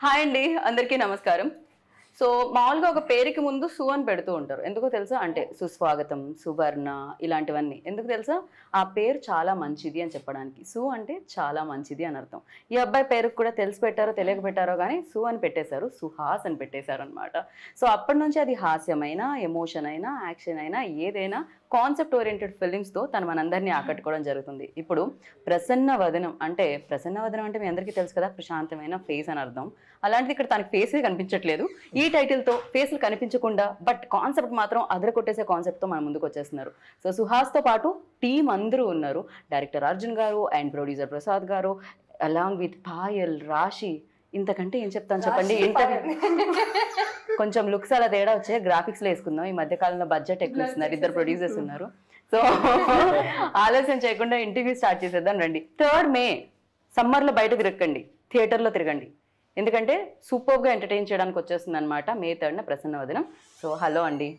Hi అండి, అందరికీ నమస్కారం. సో మామూలుగా ఒక పేరుకి ముందు సు అని పెడుతూ ఉంటారు. ఎందుకో తెలుసా? అంటే సుస్వాగతం, సువర్ణ ఇలాంటివన్నీ. ఎందుకు తెలుసా? ఆ పేరు చాలా మంచిది అని చెప్పడానికి. సు అంటే చాలా మంచిది అని అర్థం. ఈ అబ్బాయి పేరుకు కూడా తెలిసి పెట్టారో తెలియక పెట్టారో కానీ సు అని పెట్టేశారు, సుహాస్ అని పెట్టేశారు అనమాట. సో అప్పటి నుంచి అది హాస్యమైనా, ఎమోషన్ అయినా, యాక్షన్ అయినా, ఏదైనా కాన్సెప్ట్ ఓరియంటెడ్ ఫిలిమ్స్తో తను మనందరినీ ఆకట్టుకోవడం జరుగుతుంది. ఇప్పుడు ప్రసన్న వదనం అంటే మీ అందరికీ తెలుసు కదా, ప్రశాంతమైన ఫేస్ అని అర్థం. అలాంటిది ఇక్కడ తనకి ఫేసే కనిపించట్లేదు. ఈ టైటిల్తో ఫేస్లు కనిపించకుండా బట్ కాన్సెప్ట్ మాత్రం అదరకొట్టేసే కాన్సెప్ట్తో మన ముందుకు వచ్చేస్తున్నారు. సో సుహాస్తో పాటు టీం అందరూ ఉన్నారు. డైరెక్టర్ అర్జున్ గారు అండ్ ప్రొడ్యూసర్ ప్రసాద్ గారు అలాంగ్ విత్ పాయల్, రాశి. ఇంతకంటే ఏం చెప్తాను చెప్పండి. కొంచెం లుక్స్ అలా తేడా వచ్చే గ్రాఫిక్స్లో వేసుకుందాం. ఈ మధ్య కాలంలో బడ్జెట్ ఎక్కువ ఇస్తున్నారు, ఇద్దరు ప్రొడ్యూసర్స్ ఉన్నారు. సో ఆలస్యం చేయకుండా ఇంటర్వ్యూ స్టార్ట్ చేసేద్దాం రండి. 3rd May సమ్మర్లో బయట తిరగండి, థియేటర్లో తిరగండి. ఎందుకంటే సూపర్గా ఎంటర్టైన్ చేయడానికి వచ్చేస్తుంది అనమాట May 3rd ప్రసన్న వదనం. సో హలో అండి.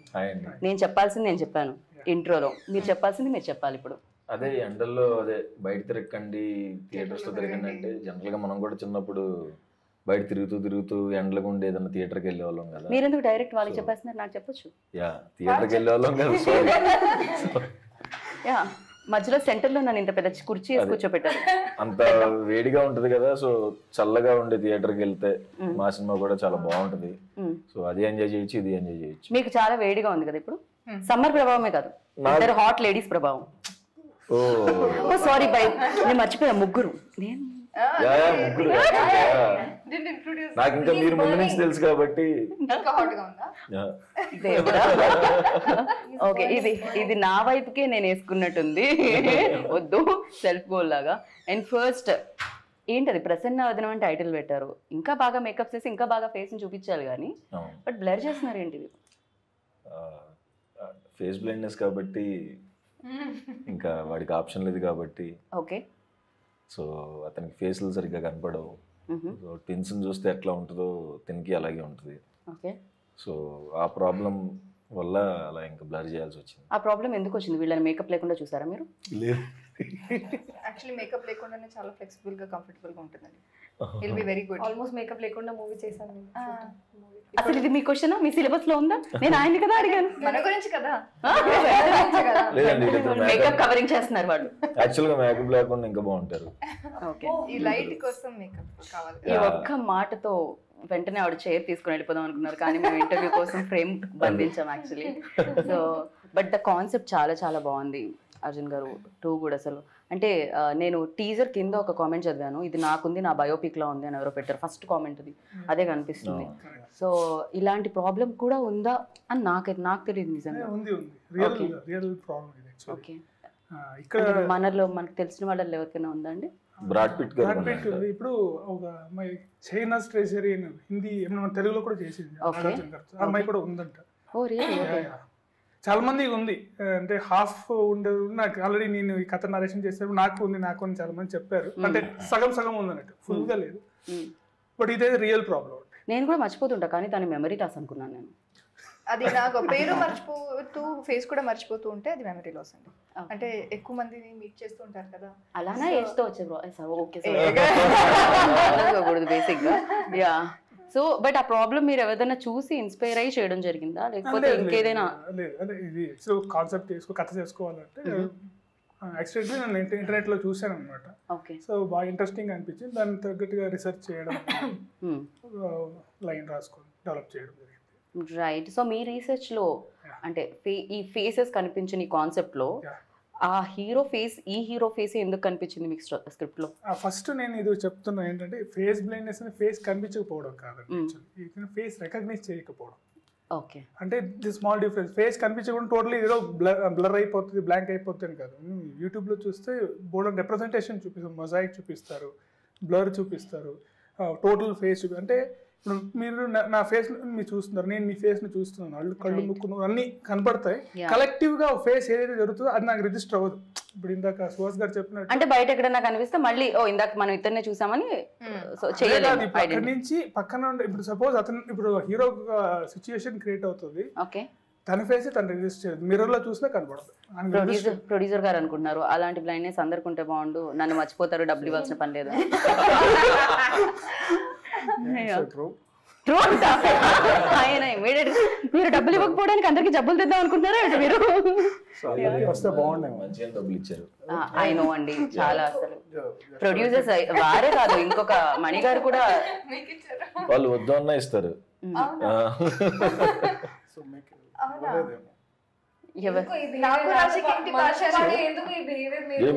నేను చెప్పాల్సింది నేను చెప్పాను ఇంట్రోలో, మీరు చెప్పాల్సింది మీరు చెప్పాలి ఇప్పుడు. అదే ఎండల్లో అదే బయట తిరగండి, థియేటర్స్ లో తిరగండి అంటే జనరల్ గా మనం కూడా చిన్నప్పుడు బయట తిరుగుతూ ఎండలకు ఉండే ఏదైనా థియేటర్కి వెళ్ళే వాళ్ళం కదా. మీరు ఎందుకు డైరెక్ట్ వాళ్ళకి చెప్పేస్తున్నారు? నాకు చెప్పొచ్చు. యా, థియేటర్కి వెళ్ళే వాళ్ళం కదా. సారీ. యా, మధ్యలో సెంటర్లో నన్ను ఇంత పెద్ద కుర్చీ వేసి కూర్చోపెట్టారు. అంత వేడిగా ఉంటది కదా, సో చల్లగా ఉండే థియేటర్కి వెళ్తే మా సినిమా కూడా చాలా బాగుంటది. సో అది ఎంజాయ్ చేయొచ్చు, ఇది ఎంజాయ్ చేయొచ్చు. మీకు చాలా వేడిగా ఉంది కదా ఇప్పుడు. సమ్మర్ ప్రభావమే కాదు, ఇద్దరు హాట్ లేడీస్ ప్రభావం. ఓ సారీ బై, నేను మర్చిపోయా. ముగ్గురు నేను ముగ్గురు. నాకు ఇంకా మీరు ముందు నుంచి తెలుసు కాబట్టి. ఓకే, ఇది నా వైపుకే నేను వేసుకున్నట్టుంది. వద్దు, సెల్ఫ్ గోల్ లాగా. అండ్ ఫస్ట్ ఏంటది ప్రసన్న వదనం అని టైటిల్ పెట్టారు. ఇంకా బాగా మేకప్ చేసి ఇంకా బాగా ఫేస్ ని చూపించాలి కానీ బట్ బ్లర్ చేస్తున్నారు ఏంటిది? ఫేస్ బ్లైండ్నెస్ కాబట్టి ఇంకా వాడికి ఆప్షన్ లేదు కాబట్టి. ఓకే, సో అతనికి ఫేస్లు సరిగ్గా కనపడవు. సో ట్విన్స్ చూస్తే ఎట్లా ఉంటుందో తినికి అలాగే ఉంటుంది. ఓకే, సో ఆ ప్రాబ్లం వల్ల అలా ఇంకా బ్లర్ చేయాల్సి వచ్చింది. ఆ ప్రాబ్లం ఎందుకు వచ్చింది? వీళ్ళని మేకప్ లేకుండా చూసారా మీరు? లేదు, యాక్చువల్లీ మేకప్ లేకుండానే చాలా ఫ్లెక్సిబుల్ గా కంఫర్టబుల్ గా ఉంటుందండి. Will be very good. Almost makeup లేకుండా మూవీ చేశాను. అసలు ఇది మీ క్వశ్చన్ మీ సిలబస్ లో ఉందా? నేను ఆయన్ని కదా అడిగాను. మన గురించి కదా. లేదండి, మేకప్ కవరింగ్ చేస్తున్నారు వాళ్ళు. యాక్చువల్ గా మేకప్ లేకుండా ఇంకా బాగుంటారు. ఓకే, ఈ లైట్ కోసం మేకప్ కావాలి. ఈ ఒక్క మాటతో వెంటనే ఆవిడ చైర్ తీసుకుని వెళ్ళిపోదాం అనుకున్నారు, కానీ మేము ఇంటర్వ్యూ కోసం ఫ్రేమ్ బంధించాం actually. So but the concept చాలా చాలా బాగుంది అర్జున్ గారు. 2 కూడా అసలు అంటే నేను టీజర్ కింద ఒక కామెంట్ చదివాను, ఇది నాకుంది, నా బయోపిక్ లా ఉంది అని ఎవరో పెట్టారు. ఫస్ట్ కామెంట్ అది, అదే కనిపిస్తుంది. సో ఇలాంటి ప్రాబ్లం కూడా ఉందా అని నాకు తెలియదు నిజంగా. ఓకే, ఇక్కడ మనలో మనకు తెలిసిన వాళ్ళలో ఎవరికైనా ఉందా అండి? బ్రాడ్ పిట్ గారు ఇప్పుడు ఒక అమ్మాయి చైనా స్ట్రేసరీ హిందీ తెలుగులో కూడా చేసింది, అమ్మాయి కూడా ఉందంట. ఓ రియల్లీ? చాలా మంది ఉంది, అంటే హాఫ్ ఉండదు. నాకు ఆల్రెడీ నేను ఈ కథ నరేషన్ చేసేప్పుడు నాకు ఉంది అని చాలా మంది చెప్పారు. అంటే సగం ఉంది అన్నట్టు, ఫుల్ గా లేదు. బట్ ఇదే రియల్ ప్రాబ్లం. నేను కూడా మర్చిపోతుంటా, కానీ దాని మెమరీ లాస్ అనుకున్నాను నేను. అది నాకు పేరు మర్చిపోతూ ఫేస్ కూడా మర్చిపోతూ ఉంటే అది మెమరీ లాస్ అండి. అంటే ఎక్కువ మందిని మీట్ చేస్తూ ఉంటారు కదా, అలానా ఏజ్తో వచ్చే ఓకే బేసిక్ గా. యా, సో బట్ ఆ ప్రాబ్లం మీరు ఎవరైనా చూసి ఇన్స్పైర్ అయ్యి చేయడం జరిగిందా, లేకపోతే ఇంకేదైనా? అదే ఇది కాన్సెప్ట్ కథ చేసుకోవాలంటే యాక్చువల్లీ నేను ఇంటర్నెట్ లో చూసాను అనమాట. ఓకే, సో బాగా ఇంట్రెస్టింగ్ అనిపించింది. దానికి తగ్గట్టుగా రీసెర్చ్ చేయడం, లైన్ రాసుకొని డెవలప్ చేయడం జరిగింది. రైట్. సో మీ రీసెర్చ్ లో అంటే ఈ ఫేసెస్ కనిపించిన ఈ కాన్సెప్ట్ లో ఆ హీరో ఫేస్, ఈ హీరో ఫేస్ ఎందుకు కనిపించింది మీకు స్క్రిప్ట్ లో? ఫస్ట్ నేను ఇది చెప్తున్నా ఏంటంటే ఫేస్ బ్లైండ్నెస్ అని ఫేస్ కనిపించకపోవడం కాదండి, ఫేస్ రికగ్నైజ్ చేయకపోవడం. ఓకే, అంటే ది స్మాల్ డిఫరెన్స్. ఫేస్ కనిపించకుండా టోటలీ ఏదో బ్లర్ అయిపోతుంది, బ్లాంక్ అయిపోతుంది కాదు. యూట్యూబ్లో చూస్తే బోర్డ్ రిప్రజెంటేషన్ చూపిస్తారు, మొజాయిక్ చూపిస్తారు, బ్లర్ చూపిస్తారు, టోటల్ ఫేస్ అంటే ఇప్పుడు మీరు నా ఫేస్ మీరు చూస్తున్నారు, నేను మీ ఫేస్ ని చూస్తున్నాను, కళ్ళు ముక్కును అన్ని కనపడతాయి. కలెక్టివ్ గా ఫేస్ ఏదైతే జరుగుతుందో అది నాకు రిజిస్టర్ అవ్వదు. ఇప్పుడు ఇందాక సుహాస్ గారు చెప్పినట్టు అంటే బయట ఎక్కడన్నా కనిపిస్తే మళ్ళీ ఇందాక మనం ఇద్దరినే చూసామని అక్కడి నుంచి పక్కన ఇప్పుడు సపోజ్ అతను ఇప్పుడు హీరో సిచ్యుయేషన్ క్రియేట్ అవుతుంది, తన ఫేస్ తను రిజిస్టర్ మిర్రర్ లో చూసినా కనపడదు. ప్రొడ్యూసర్ గారు అనుకుంటున్నారు అలాంటి బ్లైండ్నెస్ అందరికి ఉంటే బాగుండు, నన్ను మర్చిపోతారు, డబ్బులు ఇవ్వాల్సిన పని లేదు. ట్రూ. ట్రూ అంట ఆయన immediate గా, మీరు డబ్బులు ఇవ్వకపోవడానికి అందరికి జబ్బులు తెద్దాం అనుకుంటున్నారా అంటే మీరు? సో అందరికీ వస్తే బాగుండే. మంచిగా డబ్బులు ఇచ్చారు. ఐ నో అండి, చాలా అసలు ప్రొడ్యూసర్స్ వారే కాదు, ఇంకొక మణి గారు కూడా వాళ్ళు వద్దు అన్నా ఇస్తారు. సో మీకు అవునా? ఇవ్వలేదేమో. నాకు రాశికి ఏంటి పార్షాలిటీ?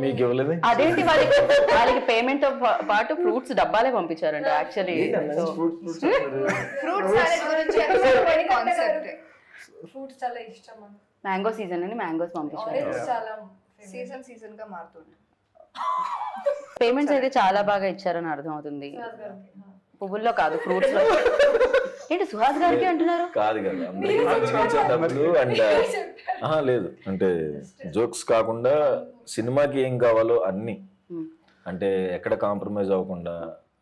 మీకు ఇవ్వలేదు. అదేంటి వాళ్ళకి పేమెంట్ తో పాటు ఫ్రూట్స్ డబ్బాలే పంపించారంట యాక్చువల్లీ. ఫ్రూట్ సాలెడ్ గురించి కాన్సెప్ట్. ఫ్రూట్స్ చాలా ఇష్టం మనకు. మ్యాంగో సీజన్ అని మ్యాంగోస్ పంపించారు. ఆరెంజ్ చాలా సీజన్ గా మారుతుంది. పేమెంట్స్ అయితే చాలా బాగా ఇచ్చారని అర్థం అవుతుంది. పువ్వుల్లో కాదు, ఫ్రూట్స్ లో. ఏంటి సుహాస్ గారికి అంటున్నారు? కాదు కదా, అందరికీ మంచిగా ఇచ్చే డబ్బులు. అండ్ లేదు అంటే జోక్స్ కాకుండా సినిమాకి ఏం కావాలో అన్ని, అంటే ఎక్కడ కాంప్రమైజ్ అవ్వకుండా.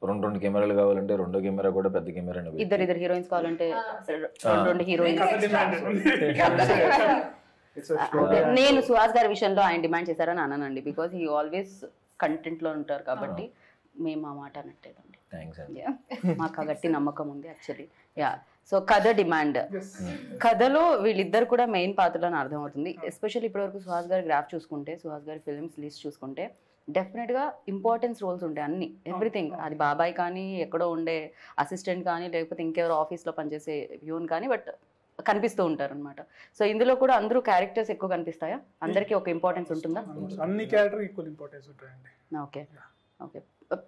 రెండు కెమెరాలు కావాలంటే రెండో కెమెరా కూడా పెద్ద కెమెరా. ఇద్దరు హీరోయిన్స్ కావాలంటే రెండు హీరోయిన్స్. నేను సుహాస్ గారి విషయంలో ఆయన డిమాండ్ చేశారని అన్నానండి, బికాస్ హీ ఆల్వేస్ కంటెంట్ లో ఉంటారు కాబట్టి మేము ఆ మాట అనట్లేదండి. థ్యాంక్స్ అండి. మాకు ఆ గట్టి నమ్మకం ఉంది యాక్చువల్లీ. యా, సో కథ డిమాండ్, కథలో వీళ్ళిద్దరు కూడా మెయిన్ పాత్రలని అర్థమవుతుంది. ఎస్పెషల్లీ ఇప్పటివరకు సుహాస్ గారి గ్రాఫ్ చూసుకుంటే, సుహాస్ గారి ఫిల్మ్స్ లిస్ట్ చూసుకుంటే డెఫినెట్గా ఇంపార్టెన్స్ రోల్స్ ఉంటాయి అన్ని, ఎవ్రీథింగ్. అది బాబాయ్ కానీ, ఎక్కడో ఉండే అసిస్టెంట్ కానీ, లేకపోతే ఇంకెవరో ఆఫీస్లో పనిచేసే వ్యూన్ కానీ, బట్ కనిపిస్తూ ఉంటారు అనమాట. సో ఇందులో కూడా అందరూ క్యారెక్టర్స్ ఎక్కువ కనిపిస్తాయా? అందరికీ ఒక ఇంపార్టెన్స్ ఉంటుందా? అన్ని క్యారెక్టర్ ఈక్వల్ ఇంపార్టెన్స్ ఉంటాయండి. Okay okay.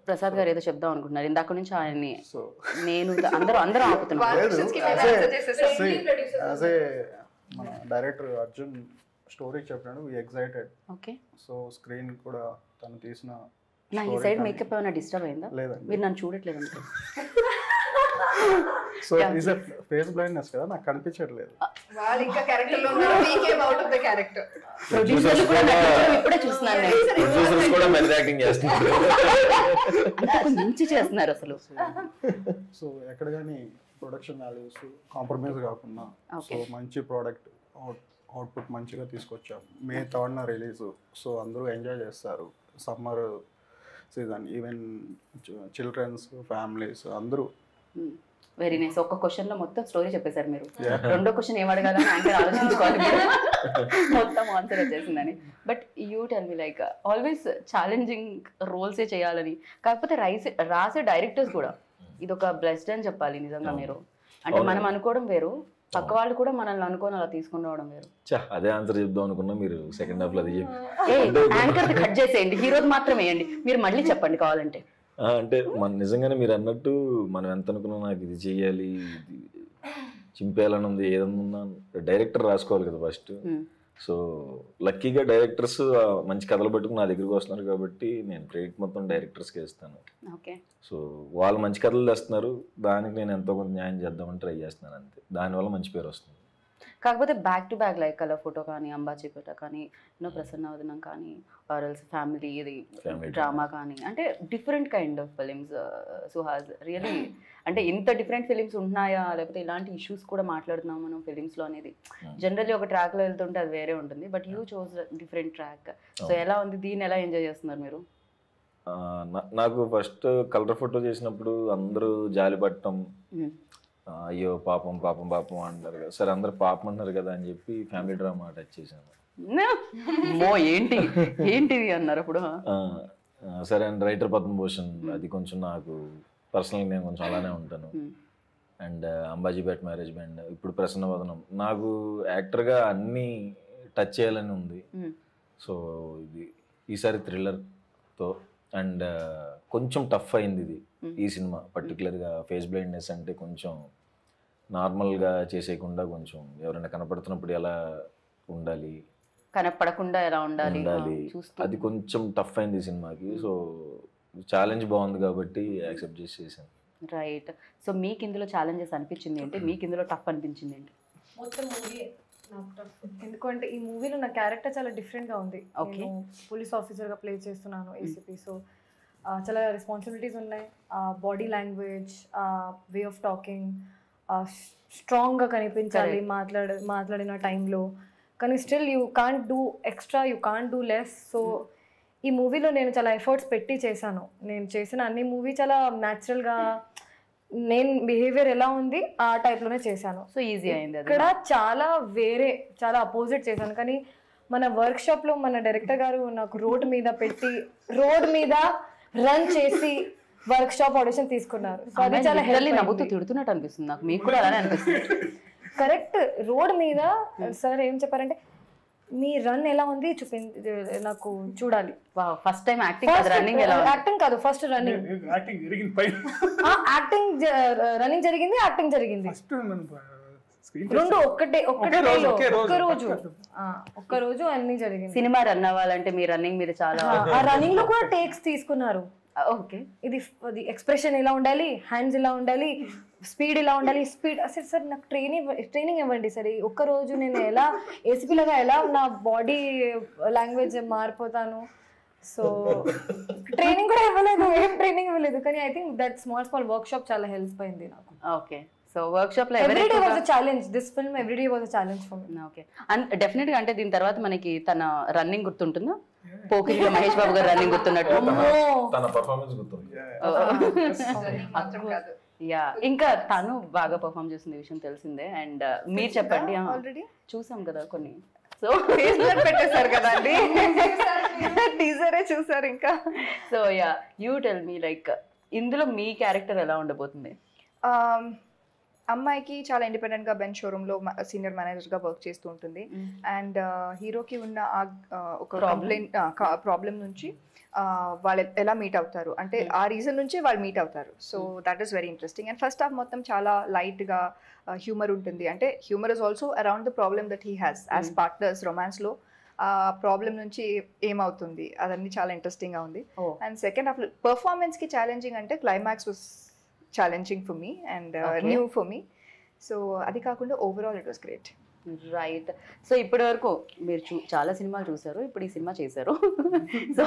ప్రసాద్ గారు ఏదో చెప్దాం అనుకుంటున్నారు ఇందాక నుంచి ఆయన్ని. సో నేను అందరూ ఆపుతున్నారు. యాజ్ ఏ మన డైరెక్టర్ అర్జున్ స్టోరీ చెప్పినాడు, వి ఎక్సైటెడ్. ఓకే. సో స్క్రీన్ కూడా తను తీసిన నా ఈ సైడ్ మేకప్ ఏమైనా డిస్టర్బ్ అయిందా? లేదండి. మీరు నన్ను చూడట్లేదు అంటే. So is a face blindness కదా, నాకు కనిపించట్లేదు. వాళ్ళు ఇంకా క్యారెక్టర్ లో ఉన్నారు, we came out of the character. ప్రొడ్యూసర్లు కూడా నటించడం ఇప్పుడే చూస్తున్నాను నేను. ప్రొడ్యూసర్స్ కూడా మెథడ్ యాక్టింగ్ చేస్తున్నారు. అంతకు మించి చేస్తున్నారు అసలు. సో ఎక్కడ కానీ ప్రొడక్షన్ వాల్యూస్ కాంప్రమైజ్ కాకుండా సో Okay. మంచి ప్రోడక్ట్ అవుట్పుట్ మంచిగా తీసుకొచ్చాం. మే 3న రిలీజ్. సో అందరూ ఎంజాయ్ చేస్తారు summer season. Even childrens, families అందరూ. Very nice. ఒక్క క్వశ్చన్ లో మొత్తం స్టోరీ చెప్పేశారు మీరు. రెండో క్వశ్చన్ ఏం అడగాలని యాంకర్ ఆలోచించుకోవాలి మీరు. మొత్తం ఆన్సర్ వచ్చేసిందని. But you tell me, like always challenging రోల్సే చేయాలని, కాకపోతే రాసే డైరెక్టర్స్ కూడా ఇది ఒక బ్లెస్డ్ అని చెప్పాలి నిజంగా. మీరు అంటే మనం అనుకోవడం వేరు, పక్క వాళ్ళు కూడా మనల్ని అనుకోని అలా తీసుకుని రావడం వేరు. అదే ఆన్సర్ చెప్దాం అనుకున్నా, మీరు సెకండ్ హాఫ్ లో అది చెప్పి యాంకర్ కట్ చేసేయండి, హీరోది మాత్రం వేయండి. మీరు మళ్ళీ చెప్పండి కావాలంటే. అంటే మన నిజంగానే మీరు అన్నట్టు మనం ఎంత అనుకున్నా నాకు ఇది చెయ్యాలి, ఇది చింపేయాలని ఉంది, ఏదన్నా డైరెక్టర్ రాసుకోవాలి కదా ఫస్ట్. సో లక్కీగా డైరెక్టర్స్ మంచి కథలు పట్టుకుని నా దగ్గరికి వస్తున్నారు కాబట్టి నేను క్రెడిట్ మొత్తం డైరెక్టర్స్కి ఇస్తాను. ఓకే. సో వాళ్ళు మంచి కథలు తెస్తున్నారు, దానికి నేను ఎంతో కొంత న్యాయం చేద్దామని ట్రై చేస్తున్నాను అంతే. దానివల్ల మంచి పేరు వస్తుంది. కాకపోతే back to back like colour photo కానీ, అంబాజీపేట కానీ, ప్రసన్న వదనం కానీ, ఆర్ఎల్స్ ఫ్యామిలీ ఇది డ్రామా కానీ, అంటే different kind of films Suhas. Really అంటే ఇంత డిఫరెంట్ ఫిలిమ్స్ ఉంటున్నాయా, లేకపోతే ఇలాంటి ఇష్యూస్ కూడా మాట్లాడుతున్నాం మనం ఫిలిమ్స్లో అనేది. జనరల్లీ ఒక ట్రాక్లో వెళ్తుంటే అది వేరే ఉంటుంది, but you chose different track. So ఎలా ఉంది, దీన్ని ఎలా ఎంజాయ్ చేస్తున్నారు మీరు? నాకు ఫస్ట్ కలర్ ఫోటో చేసినప్పుడు అందరూ జాలి పట్టడం, అయ్యో పాపం పాపం పాపం అంటారు కదా, సరే అందరు పాపం అంటారు కదా అని చెప్పి ఫ్యామిలీ డ్రామా టచ్ చేశాను. ఏంటిది అన్నారు అప్పుడు. సరే అండ్ రైటర్ పద్మభూషణ్, అది కొంచెం నాకు పర్సనల్గా నేను కొంచెం అలానే ఉంటాను. అండ్ అంబాజీపేట మ్యారేజ్ బ్యాండ్, ఇప్పుడు ప్రసన్న వదనం. నాకు యాక్టర్గా అన్నీ టచ్ చేయాలని ఉంది. సో ఇది ఈసారి థ్రిల్లర్తో అండ్ కొంచెం టఫ్ అయింది ఇది ఈ సినిమా. పర్టికులర్గా ఫేస్ బ్లైండ్నెస్ అంటే కొంచెం నార్మల్గా చేసేయకుండా కొంచెం ఎవరైనా కనపడుతున్నప్పుడు ఎలా ఉండాలి, కనపడకుండా ఎలా ఉండాలి, అది కొంచెం టఫ్ అయింది ఈ సినిమాకి. సో ఛాలెంజ్ బాగుంది కాబట్టి యాక్సెప్ట్ చేసాను. రైట్. సో మీకు ఇందులో ఛాలెంజెస్ అనిపించింది ఏంటి, మీకు ఇందులో టఫ్ అనిపించింది ఏంటి? మొత్తం మూవీ నాకు టఫ్, ఎందుకంటే ఈ మూవీలో నా క్యారెక్టర్ చాలా డిఫరెంట్గా ఉంది. ఓకే. పోలీస్ ఆఫీసర్గా ప్లే చేస్తున్నాను, ఏసీపీ. సో చాలా రెస్పాన్సిబిలిటీస్ ఉన్నాయి. Body language, way of talking స్ట్రాంగ్గా కనిపించాలి మాట్లాడిన టైంలో. కానీ still you can't do extra, you can't do less. So ఈ మూవీలో నేను చాలా ఎఫర్ట్స్ పెట్టి చేశాను. నేను చేసిన అన్ని మూవీ చాలా న్యాచురల్గా నేను బిహేవియర్ ఎలా ఉంది ఆ టైప్లోనే చేశాను. సో ఈజీ అయింది అది. ఇక్కడ చాలా అపోజిట్ చేశాను. కానీ మన వర్క్ షాప్ లో మన డైరెక్టర్ గారు నాకు రోడ్ మీద రన్ చేసి వర్క్ షాప్ ఆడిషన్ తీసుకున్నారు. సో అది చాలా హెల్ప్ నవ్వుతూ తిడుతున్నట్టు అనిపిస్తుంది నాకు. మీకు కూడా అలానే అనిపిస్తుంది. కరెక్ట్. రోడ్ మీద సార్ ఏం చెప్పారంటే మీ రన్ ఎలా ఉంది నాకు చూడాలి. ఫస్ట్ టైం యాక్టింగ్ కాదు, ఫస్ట్ రన్నింగ్. రన్నింగ్ జరిగింది, యాక్టింగ్ జరిగింది, రెండు ఒక్క రోజు అన్ని జరిగింది. సినిమా రన్ అవ్వాలంటే మీ రన్నింగ్ మీరు చాలా ఆ రన్నింగ్ లో కూడా టేక్స్ తీసుకున్నారు. ఓకే, ఇది ఎక్స్ప్రెషన్ ఎలా ఉండాలి, హ్యాండ్స్ ఎలా ఉండాలి, స్పీడ్ ఎలా ఉండాలి. స్పీడ్ అసలు సార్ నాకు ట్రైనింగ్ ఇవ్వండి సార్. ఒక్క రోజు నేను ఎలా ఏసీపీ లాగా ఎలా నా బాడీ లాంగ్వేజ్ మారిపోతాను. సో ట్రైనింగ్ కూడా ఇవ్వలేదు, ఏం ట్రైనింగ్ ఇవ్వలేదు. కానీ I think that small work shop చాలా హెల్ప్ అయింది నాకు. ఓకే, సో వర్క్ షాప్ లో everyday was a challenge. This film everyday was a challenge for me. Okay, and definite గా అంటే దీని తర్వాత మనకి తన రన్నింగ్ గుర్తుంటుందా? పోకిరిలో మహేష్ బాబు గారు రన్నింగ్ గుర్తున్నట్టు తన పర్ఫార్మెన్స్ గుర్తుంది. యా, ఇంకా తను బాగా పర్ఫామ్ చేసిన విషయం తెలిసిందే. అండ్ మీరు చెప్పండి. ఆల్రెడీ చూసాం కదా కొన్ని. సో పెట్టేశారు కదండి, టీజరే చూసారు ఇంకా. So yeah, you tell me like ఇందులో మీ క్యారెక్టర్ ఎలా ఉండబోతుంది? అమ్మాయికి చాలా ఇండిపెండెంట్ గా బెంచ్ షోరూమ్ లో సీనియర్ మేనేజర్ గా వర్క్ చేస్తూ ఉంటుంది. అండ్ హీరోకి ఉన్న ఒక ప్రాబ్లం నుంచి వాళ్ళు ఎలా మీట్ అవుతారు అంటే ఆ రీజన్ నుంచి వాళ్ళు మీట్ అవుతారు. So that is very interesting. And first half మొత్తం చాలా లైట్ గా హ్యూమర్ ఉంటుంది. అంటే humour is also around the problem that he has as partners romance లో. ఆ ప్రాబ్లం నుంచి ఏమవుతుంది అదన్నీ చాలా ఇంట్రెస్టింగ్ గా ఉంది. అండ్ సెకండ్ హాఫ్ పర్ఫార్మెన్స్ కి ఛాలెంజింగ్ అంటే climax was challenging for me and new for me. So అది కాకుండా overall it was great. Right. So ఇప్పటి వరకు మీరు చాలా సినిమాలు చూసారు, ఇప్పుడు ఈ సినిమా చేశారు. సో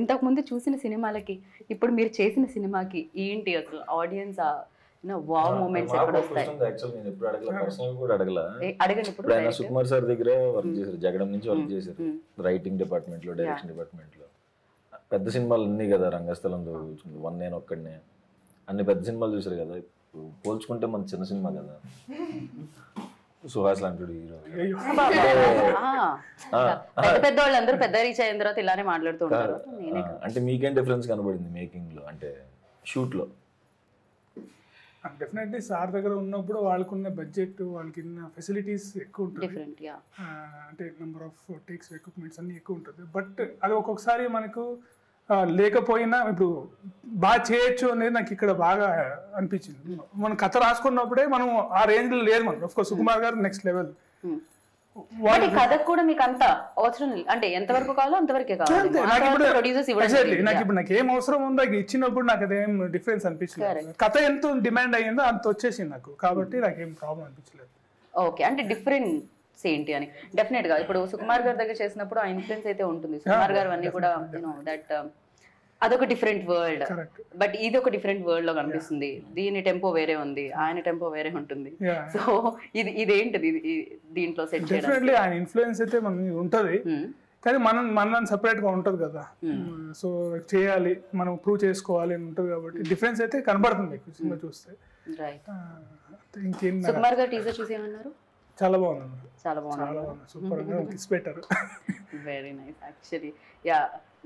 ఇంతకు ముందు చూసిన సినిమాలకి ఇప్పుడు మీరు చేసిన సినిమాకి ఏంటి అసలు ఆడియన్స్ వావ్ మూమెంట్స్ ఎక్కడ వస్తాయి? అడగండి. ఇప్పుడు సుకుమార్ సార్ దగ్గర వర్క్ చేశారు, జగడం నుంచి వర్క్ చేశారు, రైటింగ్ డిపార్ట్మెంట్ లో, డైరెక్షన్ డిపార్ట్మెంట్ లో. పెద్ద సినిమాలు అన్ని కదా, రంగస్థలంలో వన్ నేను ఒక్కడనే, అన్ని పెద్ద సినిమాలు చూసారు కదా. పోల్చుకుంటే మన చిన్న సినిమా కదా. సుహాస్ లాంటి హీరో. పెద్ద వాళ్ళందరూ పెద్ద రీచ్ అయిన తర్వాత ఇలానే మాట్లాడుతూ ఉంటారు. అంటే మీకేం డిఫరెన్స్ కనబడింది మేకింగ్ లో, అంటే షూట్ లో? డెఫినెట్లీ సార్ దగ్గర ఉన్నప్పుడు వాళ్ళకున్న బడ్జెట్, వాళ్ళకి ఫెసిలిటీస్ ఎక్కువ ఉంటుంది. అంటే నెంబర్ ఆఫ్ టేక్స్, ఎక్విప్మెంట్స్ అన్ని ఎక్కువ ఉంటుంది. బట్ అది ఒక్కొక్కసారి మనకు లేకపోయినా ఇప్పుడు బాగా చేయొచ్చు అనేది నాకు ఇక్కడ బాగా అనిపించింది. మనం కథ రాసుకున్నప్పుడే మనం ఆ రేంజ్ లో లేదు. మనం ఆఫ్కోర్స్ సుకుమార్ గారు నెక్స్ట్ లెవెల్. కథకు కూడా మీకు అంత అవసరం అంటే ఎంతవరకు కావాలో అంతవరకే కావాలి. నాకు ఇప్పుడు నాకు ఏం అవసరం ఉందో ఇచ్చినప్పుడు నాకు అదేం డిఫరెన్స్ అనిపించలేదు. కథ ఎంత డిమాండ్ అయ్యిందో అంత వచ్చేసింది నాకు, కాబట్టి నాకేం ప్రాబ్లం అనిపించలేదు. ఓకే, అంటే డిఫరెన్స్ ఏంటి అని డెఫినెట్ గా ఇప్పుడు సుకుమార్ గారి దగ్గర చేసినప్పుడు ఆ ఇన్ఫ్లుయెన్స్ అయితే ఉంటుంది. సుకుమార్ గారు అన్ని కూడా దట్ అదొక డిఫరెంట్ వరల్డ్, బట్ ఇది ఒక డిఫరెంట్ వరల్డ్ లో కనిపిస్తుంది. దీని టెంపో వేరే ఉంది, ఆయన టెంపో వేరే ఉంటుంది. సో ఇదేంటిది దీంట్లో సెట్ డెఫినెట్లీ ఆయన ఇన్ఫ్లుయెన్స్ అయితే మనకి ఉంటది, కానీ మనం సెపరేట్ గా ఉంటది కదా. సో చేయాలి, మనం ప్రూవ్ చేసుకోవాలి అని ఉంటది, కాబట్టి డిఫరెన్స్ అయితే కనబడుతుంది మీకు సినిమా చూస్తే. ఇంకేం సుకుమార్ గారు టీజర్ చూసి ఏమన్నారు? చాలా బాగుంది, చాలా బాగుంది, సూపర్ గా కిస్ పెట్టారు. Very nice. యాక్చువల్లీ యా,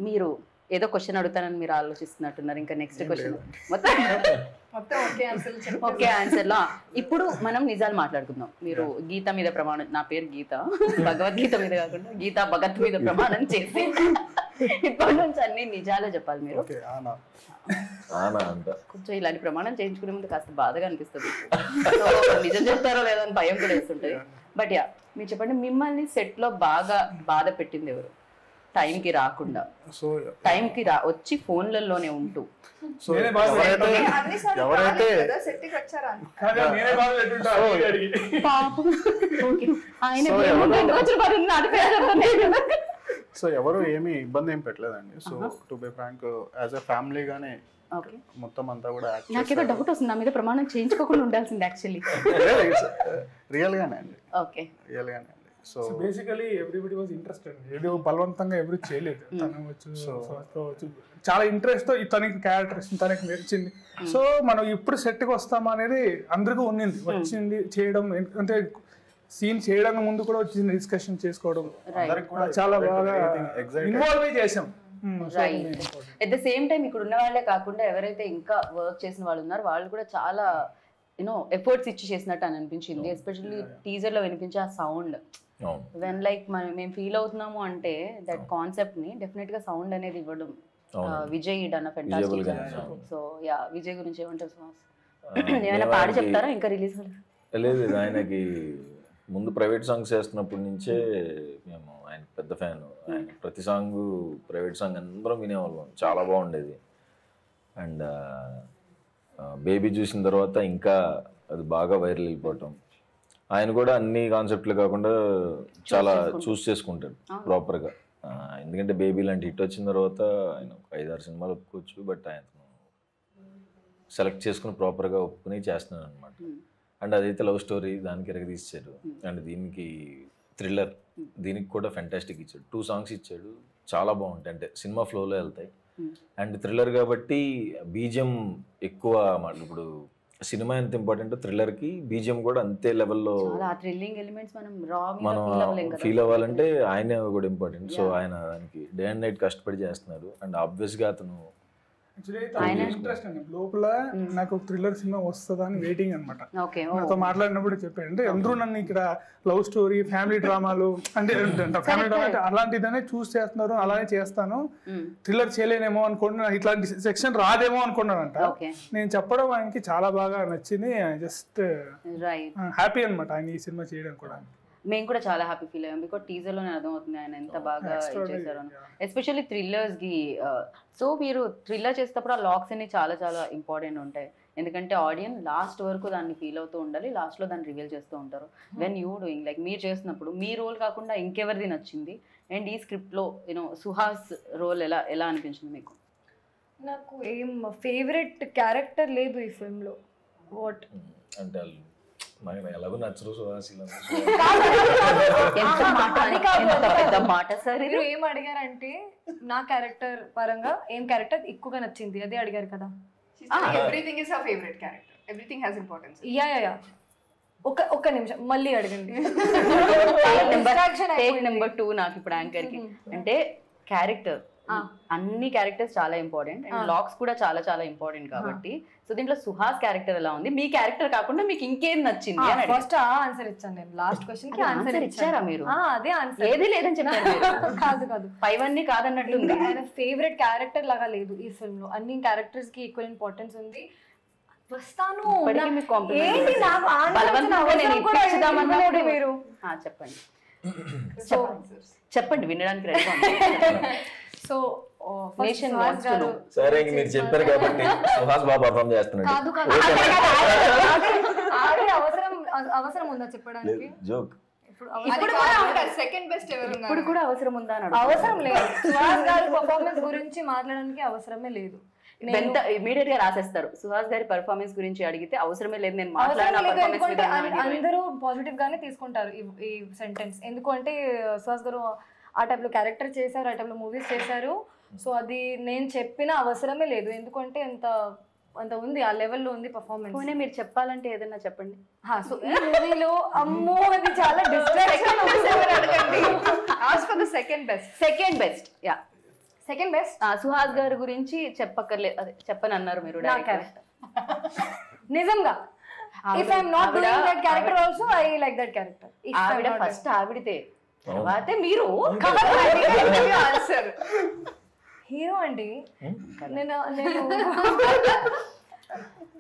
మీరు ఏదో క్వశ్చన్ అడుగుతానని మీరు ఆలోచిస్తున్నట్టున్నారు. ఇంకా నెక్స్ట్ క్వశ్చన్ మొత్తం ఓకే ఆన్సర్ లో ఇప్పుడు మనం నిజాలు మాట్లాడుకుందాం. మీరు గీత మీద ప్రమాణం, నా పేరు గీత, భగవద్గీత మీద కాకుండా గీతా భగత్ మీద ప్రమాణం చేసి ఇప్పటి నుంచి అన్ని నిజాలే చెప్పాలి మీరు. కొంచెం ఇలాంటి ప్రమాణం చేయించుకునే ముందు కాస్త బాధగా అనిపిస్తుంది. సో నిజం చెప్తారో లేదో అని భయం కూడా వేస్తుంటది. బట్ యా, మీరు చెప్పండి, మిమ్మల్ని సెట్ లో బాగా బాధ పెట్టింది ఎవరు? టైంకి రాకుండా, టైంకి వచ్చి ఫోన్లలోనే ఉంటూ సో ఎవరు ఏమి ఇబ్బంది ఏం పెట్టలేదండి. So to be frank, as a family గానే మొత్తం అంతా కూడా నాకేదో డౌట్ వస్తుంది, నా మీద ప్రమాణం చేయించుకోకుండా ఉండాల్సింది యాక్చువల్లీ. రియల్ గానే అండి, ఓకే రియల్ గానే అండి. So basically everybody was interested, ఏదో బలవంతంగా ఎవరు చేయలేదు, తను వచ్చు చాలా ఇంట్రెస్ట్ తో తనకి క్యారెక్టర్ తనకి నచ్చింది. సో మనం ఇప్పుడు సెట్కి వస్తామా అనేది అందరికీ ఉన్నింది, వచ్చింది చేయడం, అంటే సీన్ చేయడానికి ముందు కూడా వచ్చి డిస్కషన్ చేసుకోవడం, చాలా బాగా ఇన్వాల్వ్ చేసాం. ఎట్ ద సేమ్ టైం ఇక్కడ ఉన్న వాళ్ళే కాకుండా ఎవరైతే ఇంకా వర్క్ చేసిన వాళ్ళు ఉన్నారో వాళ్ళు కూడా చాలా యూనో ఎఫర్ట్స్ ఇచ్చి చేసినట్టు అని అనిపించింది. ఎస్పెషల్లీ టీజర్ లో వినిపించే ఆ సౌండ్, వెన్ లైక్ మేము ఫీల్ అవుతున్నాము అంటే దట్ కాన్సెప్ట్ ని డెఫినెట్ గా సౌండ్ అనేది ఇవ్వడం Vijay done fantastic. So yeah, Vijay గురించి ఏమంటారు సుహాస్? ఏమైనా పాడి చెప్తారా? ఇంకా రిలీజ్ లేదు, ఆయనకి ముందు ప్రైవేట్ సాంగ్స్ చేస్తున్నప్పటి నుంచే మేము ఆయన పెద్ద ఫ్యాన్. ఆయన ప్రతి సాంగ్ ప్రైవేట్ సాంగ్ అందరం వినేవాళ్ళం, చాలా బాగుండేది. అండ్ బేబీ చూసిన తర్వాత ఇంకా అది బాగా వైరల్ అయిపోవటం. ఆయన కూడా అన్ని కాన్సెప్ట్లు కాకుండా చాలా చూస్ చేసుకుంటాడు ప్రాపర్గా. ఎందుకంటే బేబీ లాంటి హిట్ వచ్చిన తర్వాత ఆయన 5-6 సినిమాలు ఒప్పుకోవచ్చు, బట్ ఆయన సెలెక్ట్ చేసుకుని ప్రాపర్గా ఒప్పుకుని చేస్తున్నాడు అనమాట. అండ్ అదైతే లవ్ స్టోరీ, దానికి ఎరగదీశాడు. అండ్ దీనికి థ్రిల్లర్, దీనికి కూడా ఫెంటాస్టిక్ ఇచ్చాడు. 2 సాంగ్స్ ఇచ్చాడు, చాలా బాగుంటాయి, అంటే సినిమా ఫ్లోలో వెళ్తాయి. అండ్ థ్రిల్లర్ కాబట్టి బీజిఎం ఎక్కువ. ఇప్పుడు సినిమా ఎంత ఇంపార్టెంట్, థ్రిల్లర్కి బీజిఎం కూడా అంతే లెవెల్లో మనం ఫీల్ అవ్వాలంటే ఆయనే కూడా ఇంపార్టెంట్. సో ఆయన దానికి డే అండ్ నైట్ కష్టపడి చేస్తున్నారు. అండ్ ఆబ్వియస్గా అతను ఇంట్రెస్ట్ అండి లోపల, నాకు థ్రిల్లర్ సినిమా వస్తుందా అని వెయిటింగ్ అనమాట. నాతో మాట్లాడినప్పుడు చెప్పాడు, అంటే అందరూ నన్ను ఇక్కడ లవ్ స్టోరీ, ఫ్యామిలీ డ్రామాలు, అంటే ఫ్యామిలీ డ్రామా అంటే అలాంటిదనే చూస్ చేస్తున్నారు, అలానే చేస్తాను, థ్రిల్లర్ చేయలేనేమో అనుకున్నాను, ఇట్లాంటి సెక్షన్ రాదేమో అనుకున్నానంట. నేను చెప్పడం ఆయనకి చాలా బాగా నచ్చింది. జస్ట్ హ్యాపీ అనమాట ఆయన ఈ సినిమా చేయడం కూడా. మేము కూడా చాలా హ్యాపీ ఫీల్ అయ్యాం, బికాజ్ టీజర్ లోనే అర్థమవుతుంది ఆయన ఎంత బాగా చేశారు, ఎస్పెషల్లీ థ్రిల్లర్స్ కి. సో మీరు థ్రిల్లర్ చేసేటప్పుడు ఆ లాక్స్ అన్ని చాలా చాలా ఇంపార్టెంట్ ఉంటాయి, ఎందుకంటే ఆడియన్స్ లాస్ట్ వరకు దాన్ని ఫీల్ అవుతూ ఉండాలి, లాస్ట్ లో దాన్ని రివీల్ చేస్తూ ఉంటారు. వెన్ యూ డూయింగ్ లైక్ మీరు చేసినప్పుడు మీ రోల్ కాకుండా ఇంకెవరిది నచ్చింది? అండ్ ఈ స్క్రిప్ట్ లో యూనో సుహాస్ రోల్ ఎలా అనిపించింది మీకు? నాకు ఏం ఫేవరెట్ క్యారెక్టర్ లేదు ఈ ఫిల్మ్ లో. వాట్ అంటే ఎలాగో నచ్చరు సుహాస్. మీరు ఏం అడిగారంటే నా క్యారెక్టర్ పరంగా ఏం క్యారెక్టర్ ఎక్కువగా నచ్చింది అదే అడిగారు కదా. Everything is our favourite character, everything has importance. Yeah ఒక్క నిమిషం మళ్ళీ అడగండి. నెంబర్ 2 నాకు ఇప్పుడు యాంకర్ కి అంటే క్యారెక్టర్, అన్ని క్యారెక్టర్స్ చాలా ఇంపార్టెంట్ అండ్ లాక్స్ కూడా చాలా చాలా ఇంపార్టెంట్ కాబట్టి. సో దీంట్లో సుహాస్ క్యారెక్టర్ ఎలా ఉంది, మీ క్యారెక్టర్ కాకుండా మీకు ఇంకేం నచ్చింది? ఫస్ట్ ఆన్సర్ ఇచ్చాను నేను, లాస్ట్ క్వశ్చన్ కి ఆన్సర్ ఇచ్చారా మీరు? అదే ఆన్సర్, ఏది లేదని చెప్పారు. కాదు పైవన్నీ కాదన్నట్టుంది. ఆయన ఫేవరెట్ క్యారెక్టర్ లాగా లేదు ఈ ఫిల్మ్ లో, అన్ని క్యారెక్టర్స్ కి ఈక్వల్ ఇంపార్టెన్స్ ఉంది. వస్తాను మీరు చెప్పండి, చెప్పండి వినడానికి రెడీగా. సో సరే మీరు చెప్పారు కాబట్టి సుహాస్ బాగా పర్ఫార్మ్ చేస్తున్నాడు. అవసరం ఉందా చెప్పడానికి? జోక్. సెకండ్ బెస్ట్ ఇప్పుడు కూడా అవసరం ఉందా? అవసరం లేదు, సుహాస్ గారి పర్ఫార్మెన్స్ గురించి మాట్లాడడానికి అవసరమే లేదు. ఇమీడియట్ గా రాసేస్తారు సుహాస్ గారి పర్ఫార్మెన్స్ గురించి అడిగితే అవసరమే లేదు నేను మాట్లాడిన. అందరూ పాజిటివ్ గానే తీసుకుంటారు ఈ సెంటెన్స్, ఎందుకంటే సుహాస్ గారు ఆ టైప్ లో క్యారెక్టర్ చేశారు, ఆ టైప్ లో మూవీస్ చేశారు. సో అది నేను చెప్పిన అవసరమే లేదు, ఎందుకంటే అంత ఉంది, ఆ లెవెల్లో ఉంది పర్ఫార్మెన్స్. మీరు చెప్పాలంటే ఏదన్నా చెప్పండి. సో ఈ మూవీలో అమ్మో అది చాలా distraction. Second best yeah second best Suhas గారి గురించి చెప్పక్కర్లేదు, అదే చెప్పని అన్నారు మీరు. నిజంగా if I am not doing that character also I like that character. ఆవిడ ఫస్ట్ ఆవిడితే తర్వాతే మీరు ఆన్సర్. హీరో అండి, నేను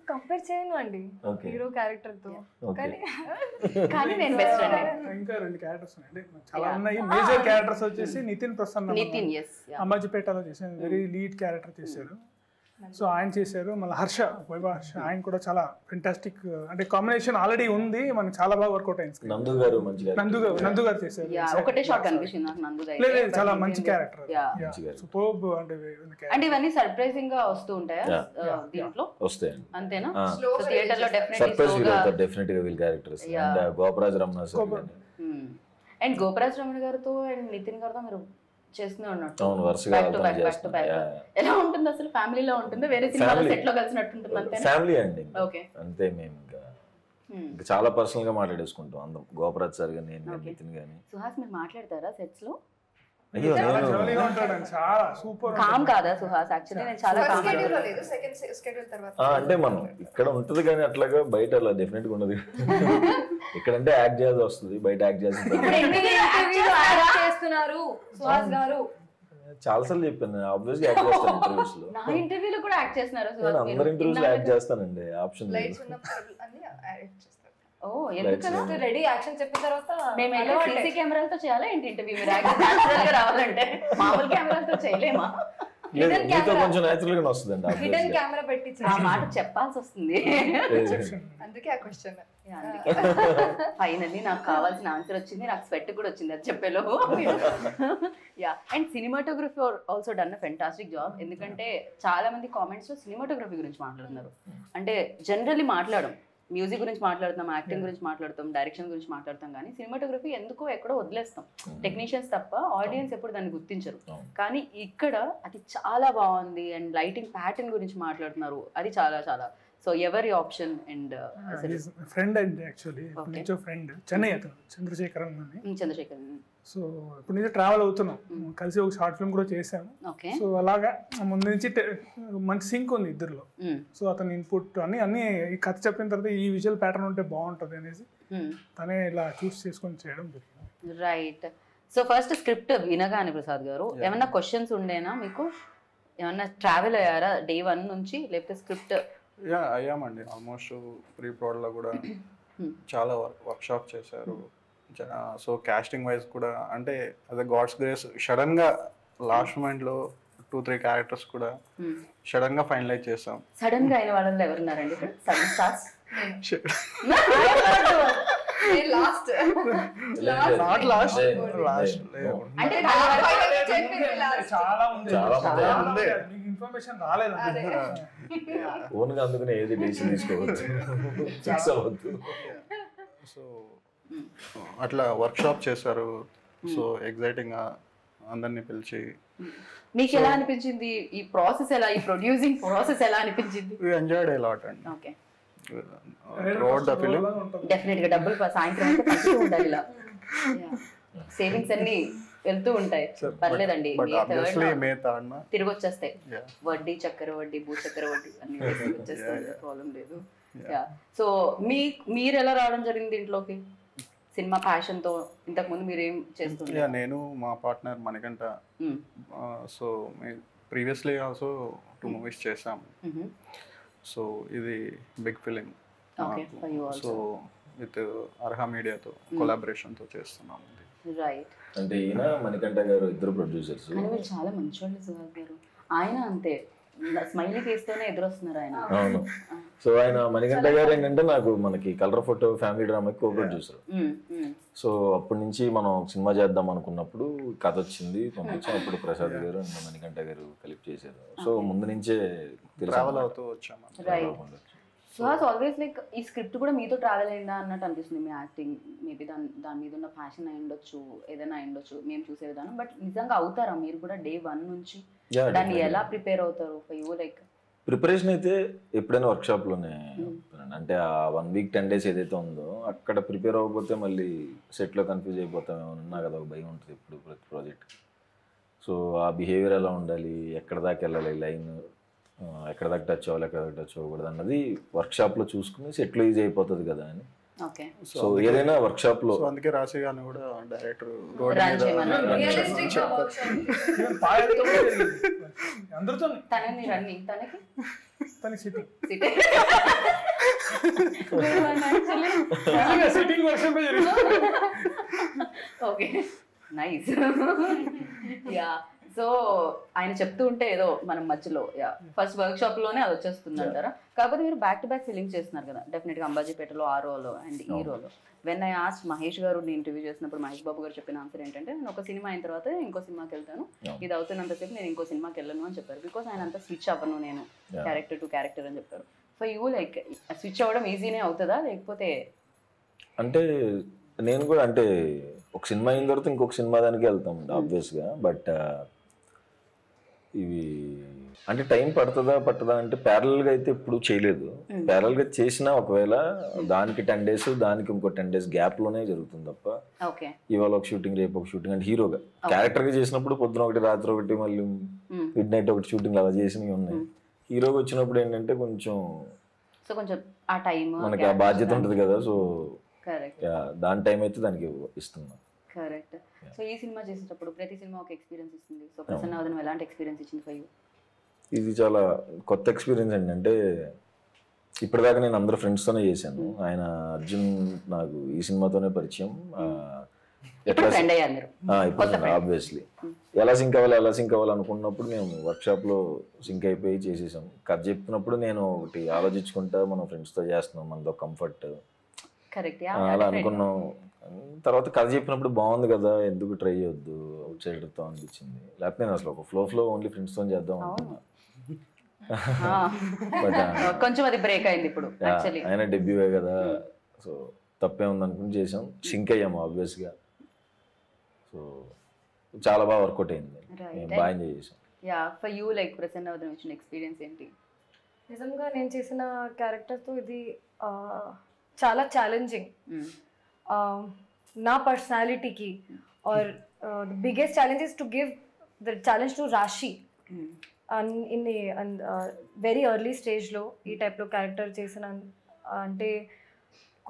కంపేర్ చేయను అండి హీరో క్యారెక్టర్ తో, కానీ నేను బెస్ట్ అండి. ఇంకా 2 క్యారెక్టర్స్ ఉన్నాయండి, చాలా ఉన్నాయి. మేజర్ క్యారెక్టర్స్ వచ్చేసి నితిన్ ప్రసన్న, అమ్మాజిపేటలో చేశారు, వెరీ లీడ్ క్యారెక్టర్ చేశారు. సో ఆయన చేశారు. మళ్ళీ వైభవ హర్ష ఆయన కూడా చాలా ఫెంటాస్టిక్, అంటే కాంబినేషన్ ఆల్రెడీ ఉంది, మనకి చాలా బాగా వర్కౌట్ అయింది. నందు గారు చేశారు. ఒకటే షాట్ కనిపించింది నాకు నందు గారు. లేదు చాలా మంచి క్యారెక్టర్, సూపర్బ్. అంటే ఇవన్నీ సర్ప్రైజింగ్ గా వస్తూ ఉంటాయా దీంట్లో? వస్తాయండి. అంతేనా? థియేటర్ లో definitely will characters. And Goparaj Ramana sir. And Goparaj Ramana గారితో అండ్ నితిన్ గారితో మీరు చేస్తూనే ఉన్నట్టు అవును, వరుసగా back to back back to చేస్తాం. బ్యాక్. ఎలా ఉంటుంది అసలు? ఫ్యామిలీలో ఉంటుందా, వేరే సినిమాలో Family. సెట్ లో కలిసినట్టు ఉంటుంది అంతే? ఫ్యామిలీ అండి. ఓకే. అంతే, మేము ఇంకా చాలా పర్సనల్ గా మాట్లాడేసుకుంటాం అందరం, గోపరాజ్ సార్ గాని నేను కానీ నితిన్ గాని. సుహాస్ మీరు మాట్లాడతారా సెట్స్ లో? అయ్యో చాలా నేను జోలీగా ఉంటాడు, చాలా సూపర్. కామ్ కాదా సుహాస్? యాక్చువల్లీ నేను చాలా కామ్. స్కెడ్యూల్ లేదు, సెకండ్ స్కెడ్యూల్ తర్వాత అంటే మనం ఇక్కడ ఉంటది కానీ అట్లాగా బయట అలా డెఫినెట్ గా ఉండదు. ఇక్కడంటే యాక్ట్ చేయాల్సి వస్తుంది, బయట యాక్ట్ చేయాల్సి చేస్తున్నారు సుహాస్ గారు. చాలా సార్లు చెప్పాను, ఆబ్వియస్ గా యాక్ట్ చేస్తాను ఇంటర్వ్యూస్ లో. నా ఇంటర్వ్యూలో కూడా యాక్ట్ చేస్తున్నారు నేను సుహాస్ అందరి ఇంటర్వ్యూస్ లో యాక్ట్ చేస్తానండి, ఆప్షన్ లేదు. లైట్స్ ఉన్నప్పుడు అన్ని యాడ్ చేస్తారు. ఓ ఎందుకలా? రెడీ యాక్షన్ చెప్పిన తర్వాత మేము ఎలా సీసీ కెమెరాలతో చేయాలా ఏంటి ఇంటర్వ్యూ? మీరు న్యాచురల్ గా రావాలంటే మామూలు కెమెరాలతో చేయలేమా? లేదు, మీతో కొంచెం న్యాచురల్ గానే వస్తుందండి, హిడెన్ obvious గా. కెమెరా పెట్టి ఆ మాట చెప్పాల్సి వస్తుంది. అందుకే ఆ క్వశ్చన్. ఫైనల్లీ నాకు కావాల్సిన ఆన్సర్ వచ్చింది, నాకు స్వెట్ కూడా వచ్చింది అది చెప్పేలో. Yeah, and cinematography also done a fantastic job. ఎందుకంటే చాలా మంది కామెంట్స్ లో సినిమాటోగ్రఫీ గురించి మాట్లాడుతున్నారు. అంటే జనరల్లీ మాట్లాడడం, మ్యూజిక్ గురించి మాట్లాడుతాం, యాక్టింగ్ గురించి మాట్లాడతాం, డైరెక్షన్ గురించి మాట్లాడతాం, కానీ సినిమాటోగ్రఫీ ఎందుకో ఎక్కడో వదిలేస్తాం. టెక్నీషియన్స్ తప్ప ఆడియన్స్ ఎప్పుడు దాన్ని గుర్తించరు. కానీ ఇక్కడ అది చాలా బాగుంది. అండ్ లైటింగ్ ప్యాటర్న్ గురించి మాట్లాడుతున్నారు, అది చాలా చాలా. సో ఎవరి ఆప్షన్? అండ్ ఫ్రెండ్ అండి, యాక్చువల్లీ ఇప్పుడు నుంచో ఫ్రెండ్, చెన్నై అతను, చంద్రశేఖరన్ అని. చంద్రశేఖర్. సో ఇప్పుడు నుంచి ట్రావెల్ అవుతున్నాం, కలిసి ఒక షార్ట్ ఫిల్మ్ కూడా చేసాము. ఓకే. సో అలాగా ముందు నుంచి మంచి సింక్ ఉంది ఇద్దరిలో. సో అతని ఇన్పుట్ అన్ని ఈ కథ చెప్పిన తర్వాత ఈ విజువల్ ప్యాటర్న్ ఉంటే బాగుంటుంది అనేసి తనే ఇలా చూస్ చేసుకొని చేయడం జరిగింది. రైట్. సో ఫస్ట్ స్క్రిప్ట్ వినగానే ప్రసాద్ గారు ఏమన్నా క్వశ్చన్స్ ఉండేనా మీకు? ఏమన్నా ట్రావెల్ అయ్యారా డే 1 నుంచి, లేకపోతే స్క్రిప్ట్? అయ్యామండి, ఆల్మోస్ట్ ప్రీ ప్రోడ్లో కూడా చాలా వర్క్షాప్ చేశారు. సో కాస్టింగ్ వైజ్ కూడా అంటే అదే గాడ్స్ గ్రేస్ సడన్ గా లాస్ట్ మూమెంట్ లో 2-3 క్యారెక్టర్స్ కూడా సడన్ గా ఫైనలైజ్ చేసాం. సడన్ గా అయిన వాళ్ళలో ఎవరున్నారండి ఇక్కడ? Sudden stars last not lost అంటే చాలా ఉంది, చాలా ఉంది. మీకు ఇన్ఫర్మేషన్ రాలేదండి. ఓన్ గా అందుకనే ఏది డెసిషన్ తీసుకోవద్దు, ఫిక్స్ అవ్వద్దు. సో అట్లా వర్క్షాప్ చేశారు. సో ఎగ్జైటింగ్ గా అందరినీ పిలిచి. మీకు ఎలా అనిపించింది ఈ ప్రాసెస్? ఎలా, ఈ ప్రొడ్యూసింగ్ ప్రాసెస్ ఎలా అనిపించింది? we enjoyed a lot and okay. throughout the film definite గా డబ్బులు సాయంత్రం అయితే పంచుతూ ఉండాలి ఇలా. సేవింగ్స్ అన్ని వెళ్తూ ఉంటాయి, పర్లేదండి. but obviously మే తాడ్న తిరిగి వచ్చేస్తాయి. Yeah. వడ్డీ, చక్కెర వడ్డీ, భూ చక్కెర వడ్డీ అన్ని వచ్చేస్తాయి, ప్రాబ్లం లేదు. సో మీరు ఎలా రావడం జరిగింది ఇంట్లోకి సినిమా ప్యాషన్ తో? ఇంతకు ముందు మీరు ఏం చేస్తుంటారు? నేను మా partner Manikanta. So previously also 2 movies చేసాం. సో ఇది big film. So with Arha మీడియాతో కొలాబరేషన్తో చేస్తున్నాం. రైట్. అంటే ఈయన మణికంఠ గారు ఇద్దరు ప్రొడ్యూసర్స్. కానీ మీరు చాలా మంచివాళ్ళు సుహాస్ గారు. ఆయన అంతే స్మైలీ ఫేస్ తోనే ఎదురొస్తున్నారు ఆయన. అవును. సో ఆయన మణికంఠ గారు ఏంటంటే నాకు మనకి కలర్ ఫోటో ఫ్యామిలీ డ్రామాకి కో ప్రొడ్యూసర్. సో అప్పటి నుంచి మనం సినిమా చేద్దాం అనుకున్నప్పుడు కథ వచ్చింది, పంపించాం. అప్పుడు ప్రసాద్ గారు అండ్ మణికంఠ గారు కలిపి చేశారు. సో ముందు నుంచే ట్రావెల్ అవుతూ వచ్చాము. సుహాస్ ఆల్వేస్ లైక్ ఈ స్క్రిప్ట్ కూడా మీతో ట్రావెల్ అయిందా అన్నట్టు అనిపిస్తుంది. మీ యాక్టింగ్ మేబీ దాని మీద ఉన్న ప్యాషన్ అయి ఉండొచ్చు, ఏదైనా అయి ఉండొచ్చు మేము చూసే విధానం. బట్ నిజంగా అవుతారా మీరు కూడా డే 1 నుంచి? దాన్ని ఎలా ప్రిపేర్ అవుతారు? లైక్ ప్రిపరేషన్ అయితే ఎప్పుడైనా వర్క్షాప్లోనే. అంటే ఆ 1 week 10 days ఏదైతే ఉందో అక్కడ ప్రిపేర్ అవ్వకపోతే మళ్ళీ సెట్లో కన్ఫ్యూజ్ అయిపోతామేమన్నా కదా ఒక భయం ఉంటుంది ఇప్పుడు ప్రతి ప్రాజెక్ట్. సో ఆ బిహేవియర్ ఎలా ఉండాలి, ఎక్కడ దాకా వెళ్ళాలి, లైన్ ఎక్కడ దాకా టచ్ అవ్వాలి, ఎక్కడ దాకా టచ్ అవ్వకూడదు అన్నది వర్క్షాప్లో చూసుకుని సెట్లో ఈజీ అయిపోతుంది కదా అని. ఓకే. సో ఏదైనా వర్క్షాప్లో అందుకే రాశి గారిని కూడా డైరెక్టర్ రోడ్ అందరితో తనని రన్నింగ్, తనకి తనకి sitting sitting sitting version okay, nice. Yeah. So ఆయన చెప్తూ ఉంటే ఏదో మనం మధ్యలో ఫస్ట్ వర్క్ షాప్ లోనే అది వచ్చేస్తుంది అంటారా? కాకపోతే మీరు బ్యాక్ టు బ్యాక్ ఫిలింగ్ చేస్తున్నారు కదా, డెఫినెట్ గా అంబాజీపేటలో ఆ రోలో అండ్ ఈ రోలో. వెన్ ఐ ఆస్క్ మహేష్ గారు ఇంటర్వ్యూ చేసినప్పుడు మహేష్ బాబు గారు చెప్పిన ఆన్సర్ ఏంటంటే, నేను ఒక సినిమా అయిన తర్వాత ఇంకో సినిమాకి వెళ్తాను, ఇది అవుతున్నంతసేపు నేను ఇంకో సినిమాకి వెళ్ళను అని చెప్పారు. బికాస్ ఆయన అంతా స్విచ్ అవ్వను నేను క్యారెక్టర్ టు క్యారెక్టర్ అని చెప్పారు. ఫర్ యూ లైక్ స్విచ్ అవ్వడం ఈజీనే అవుతుందా లేకపోతే? అంటే నేను కూడా అంటే ఒక సినిమా అయిన తర్వాత ఇంకొక సినిమా దానికి వెళ్తాం ఆబ్వియస్గా. బట్ ఇవి అంటే టైం పట్టదా అంటే ప్యారల్గా అయితే ఎప్పుడు చేయలేదు. ప్యారల్గా చేసినా ఒకవేళ దానికి 10 days దానికి ఇంకో 10 days గ్యాప్లోనే జరుగుతుంది తప్ప ఇవాళ ఒక షూటింగ్ రేపు ఒక షూటింగ్ అంటే హీరోగా క్యారెక్టర్గా చేసినప్పుడు పొద్దున ఒకటి రాత్రి ఒకటి మళ్ళీ మిడ్ నైట్ ఒకటి షూటింగ్ అలా చేసినవి ఉన్నాయి. హీరోగా వచ్చినప్పుడు ఏంటంటే కొంచెం మనకి ఆ బాధ్యత ఉంటుంది కదా, సో దాని టైం అయితే దానికి ఇస్తున్నాం. కరెక్ట్. సో ఈ సినిమా చేసేటప్పుడు ప్రతి సినిమా ఒక ఎక్స్పీరియన్స్ ఇస్తుంది. సో ప్రసన్న వదనం ఎలాంటి ఎక్స్పీరియన్స్ ఇచ్చింది ఫర్ యూ? ఇది చాలా కొత్త ఎక్స్పీరియన్స్ అండి. అంటే ఇప్పటిదాకా నేను అందరూ ఫ్రెండ్స్తోనే చేశాను. ఆయన అర్జున్ నాకు ఈ సినిమాతోనే పరిచయం. ఇప్పుడు ఆబ్వియస్లీ ఎలా సింక్ అవ్వాలి అనుకున్నప్పుడు మేము వర్క్షాప్లో సింక్ అయిపోయి చేసేసాం. కథ చెప్పినప్పుడు నేను ఒకటి ఆలోచించుకుంటా మనం ఫ్రెండ్స్తో చేస్తున్నాం, మనతో కంఫర్ట్ అలా అనుకున్నాం. తర్వాత కథ చెప్పినప్పుడు బాగుంది కదా, ఎందుకు ట్రై చేయొద్దు అవుట్ సైడర్తో అనిపించింది. లేకపోతే నేను అసలు ఒక ఫ్లో ఓన్లీ ఫ్రెండ్స్తో చేద్దాం అనుకున్నా. బట్ కొంచెం అది బ్రేక్ అయింది ఇప్పుడు. ఆయన డెబ్యూవే కదా, సో తప్పే ఉంది అనుకుని చేసాం. సింక్ అయ్యాము ఆబ్వియస్గా. సో చాలా బాగా వర్కౌట్ అయింది, మేము బాగా ఎంజాయ్ చేసాం. ఫర్ యూ లైక్ ప్రసన్న వదనం వచ్చిన ఎక్స్పీరియన్స్ ఏంటి? నిజంగా నేను చేసిన క్యారెక్టర్తో ఇది చాలా ఛాలెంజింగ్. నా పర్సనాలిటీకి are the biggest challenge is to give the challenge to Rashi. In very early స్టేజ్లో ఈ టైప్లో క్యారెక్టర్ చేసిన అంటే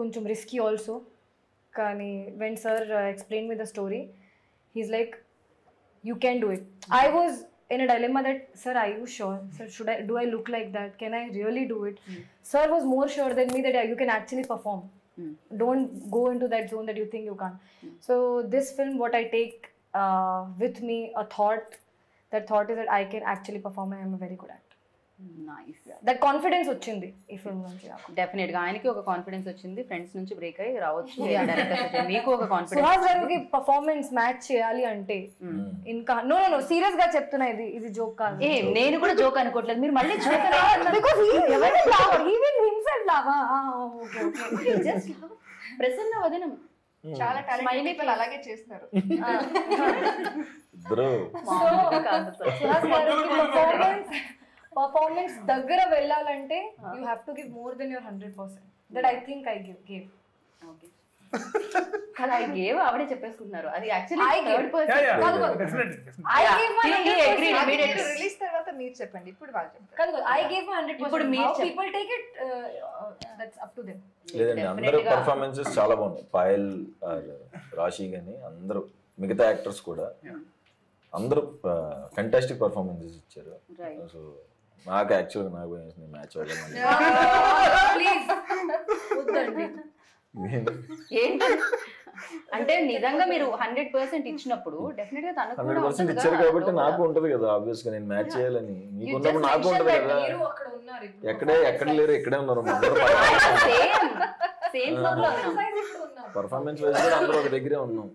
కొంచెం రిస్కీ ఆల్సో. కానీ when sir explain me the story, he's like, you can do it. I was in a dilemma that, sir, are you sure? Sir, do I look like that? Can I really do it? Sir was more sure than me that you can actually perform. Don't go into that zone that you think you can't. So this film, what I take with me, a thought, that thought is that I can actually perform and I'm a very good actor. Nice. That confidence వచ్చింది ఈ film నుంచి. డెఫినెట్గా ఆయనకి ఒక confidence వచ్చింది, friends నుంచి break అయ్యి రావచ్చు. మీకు ఒక కాన్ఫిడెన్స్. సుహాస్ గారికి పర్ఫార్మెన్స్ మ్యాచ్ చేయాలి అంటే ఇంకా నో సీరియస్ గా చెప్తున్నా, ఇది జోక్ కాదు. నేను కూడా జోక్ అనుకోవట్లేదు, మీరు మళ్ళీ జోక్ ప్రసన్న వదనం చాలా టాలెంట్ అలాగే చేస్తారు. పర్ఫార్మెన్స్ దగ్గర వెళ్ళాలంటే you have to give more than your 100%. That I think I gave. Okay, కదా ఐ గేవ్ ఆవిడే చెప్పేసుకుంటున్నారు. అది actually third person. I gave my 100%. Release తర్వాత మీరు చెప్పండి, ఇప్పుడు వాళ్ళు చెప్పండి. కాదు, ఐ గేవ్ మై 100%. ఇప్పుడు మీరు people take it, that's up to them. లేదండి, అందరూ పర్ఫార్మెన్సెస్ చాలా బాగున్నాయి. పాయల్, రాశి కానీ అందరూ మిగతా యాక్టర్స్ కూడా అందరూ ఫెంటాస్టిక్ పర్ఫార్మెన్సెస్ ఇచ్చారు. సో నాకు యాక్చువల్గా నాకు మ్యాచ్ అవ్వడం ఏంటి అంటే నిజంగా మీరు 100% ఇచ్చినప్పుడు డెఫినెట్ గా తనకు 100% ఇచ్చారు కాబట్టి నాకు ఉంటది కదా ఆబ్వియస్ గా నేను మ్యాచ్ చేయాలని. మీకు ఉన్నప్పుడు నాకు ఉంటది కదా. ఎక్కడ లేరు, ఇక్కడే ఉన్నారు. పర్ఫార్మెన్స్ వైజ్ కూడా అందరూ ఒక దగ్గరే ఉన్నాం.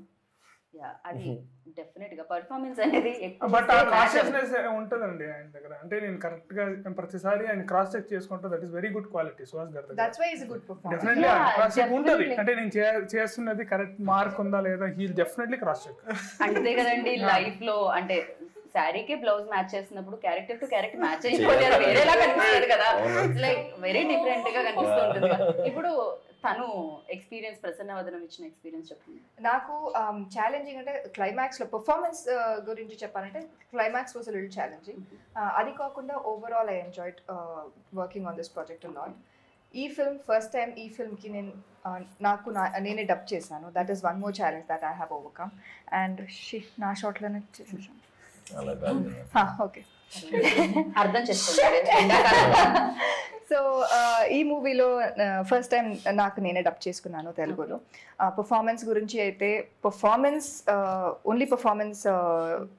అది డెఫినెట్ గా పర్ఫార్మెన్స్ అనేది బట్ ఆ కాన్షియస్నెస్ ఉంటదండి ఆయన దగ్గర. అంటే నేను కరెక్ట్ గా ప్రతిసారి ఆయన క్రాస్ చెక్ చేసుకుంటా. That is very good quality Suhas గారి దగ్గర. That's why is good performance. Definitely cross check ఉంటది. అంటే నేను చేస్తున్నది కరెక్ట్ మార్క్ ఉందా లేదా, హీ డెఫినెట్లీ క్రాస్ చెక్. అంతే కదండి లైఫ్ లో. అంటే శారీకి బ్లౌజ్ మ్యాచ్ చేస్తున్నప్పుడు క్యారెక్టర్ టు క్యారెక్టర్ మ్యాచ్ అయిపోతే వేరేలా కనిపిస్తుంది కదా, లైక్ వెరీ డిఫరెంట్ గా కనిపిస్తూ ఉంటుంది. ఇప్పుడు తను ఎక్స్పీరియన్స్, ప్రసన్న వదనం ఇచ్చిన ఎక్స్పీరియన్స్ చెప్పండి. నాకు ఛాలెంజింగ్ అంటే క్లైమాక్స్ లో పర్ఫార్మెన్స్ గురించి చెప్పాలంటే క్లైమాక్స్ వాస్ లిటిల్ ఛాలెంజింగ్. అది కాకుండా overall I enjoyed working on this project a lot. ఈ ఫిల్మ్ ఫస్ట్ టైం ఈ ఫిల్మ్కి నేనే డబ్ చేశాను. That is one more challenge that I have overcome. And నా షాట్లోనే చేసేసాను. ఓకే, అర్థం చేసుకోండి. సో ఈ మూవీలో ఫస్ట్ టైం నేనే డబ్ చేసుకున్నాను తెలుగులో. పర్ఫార్మెన్స్ గురించి అయితే only performance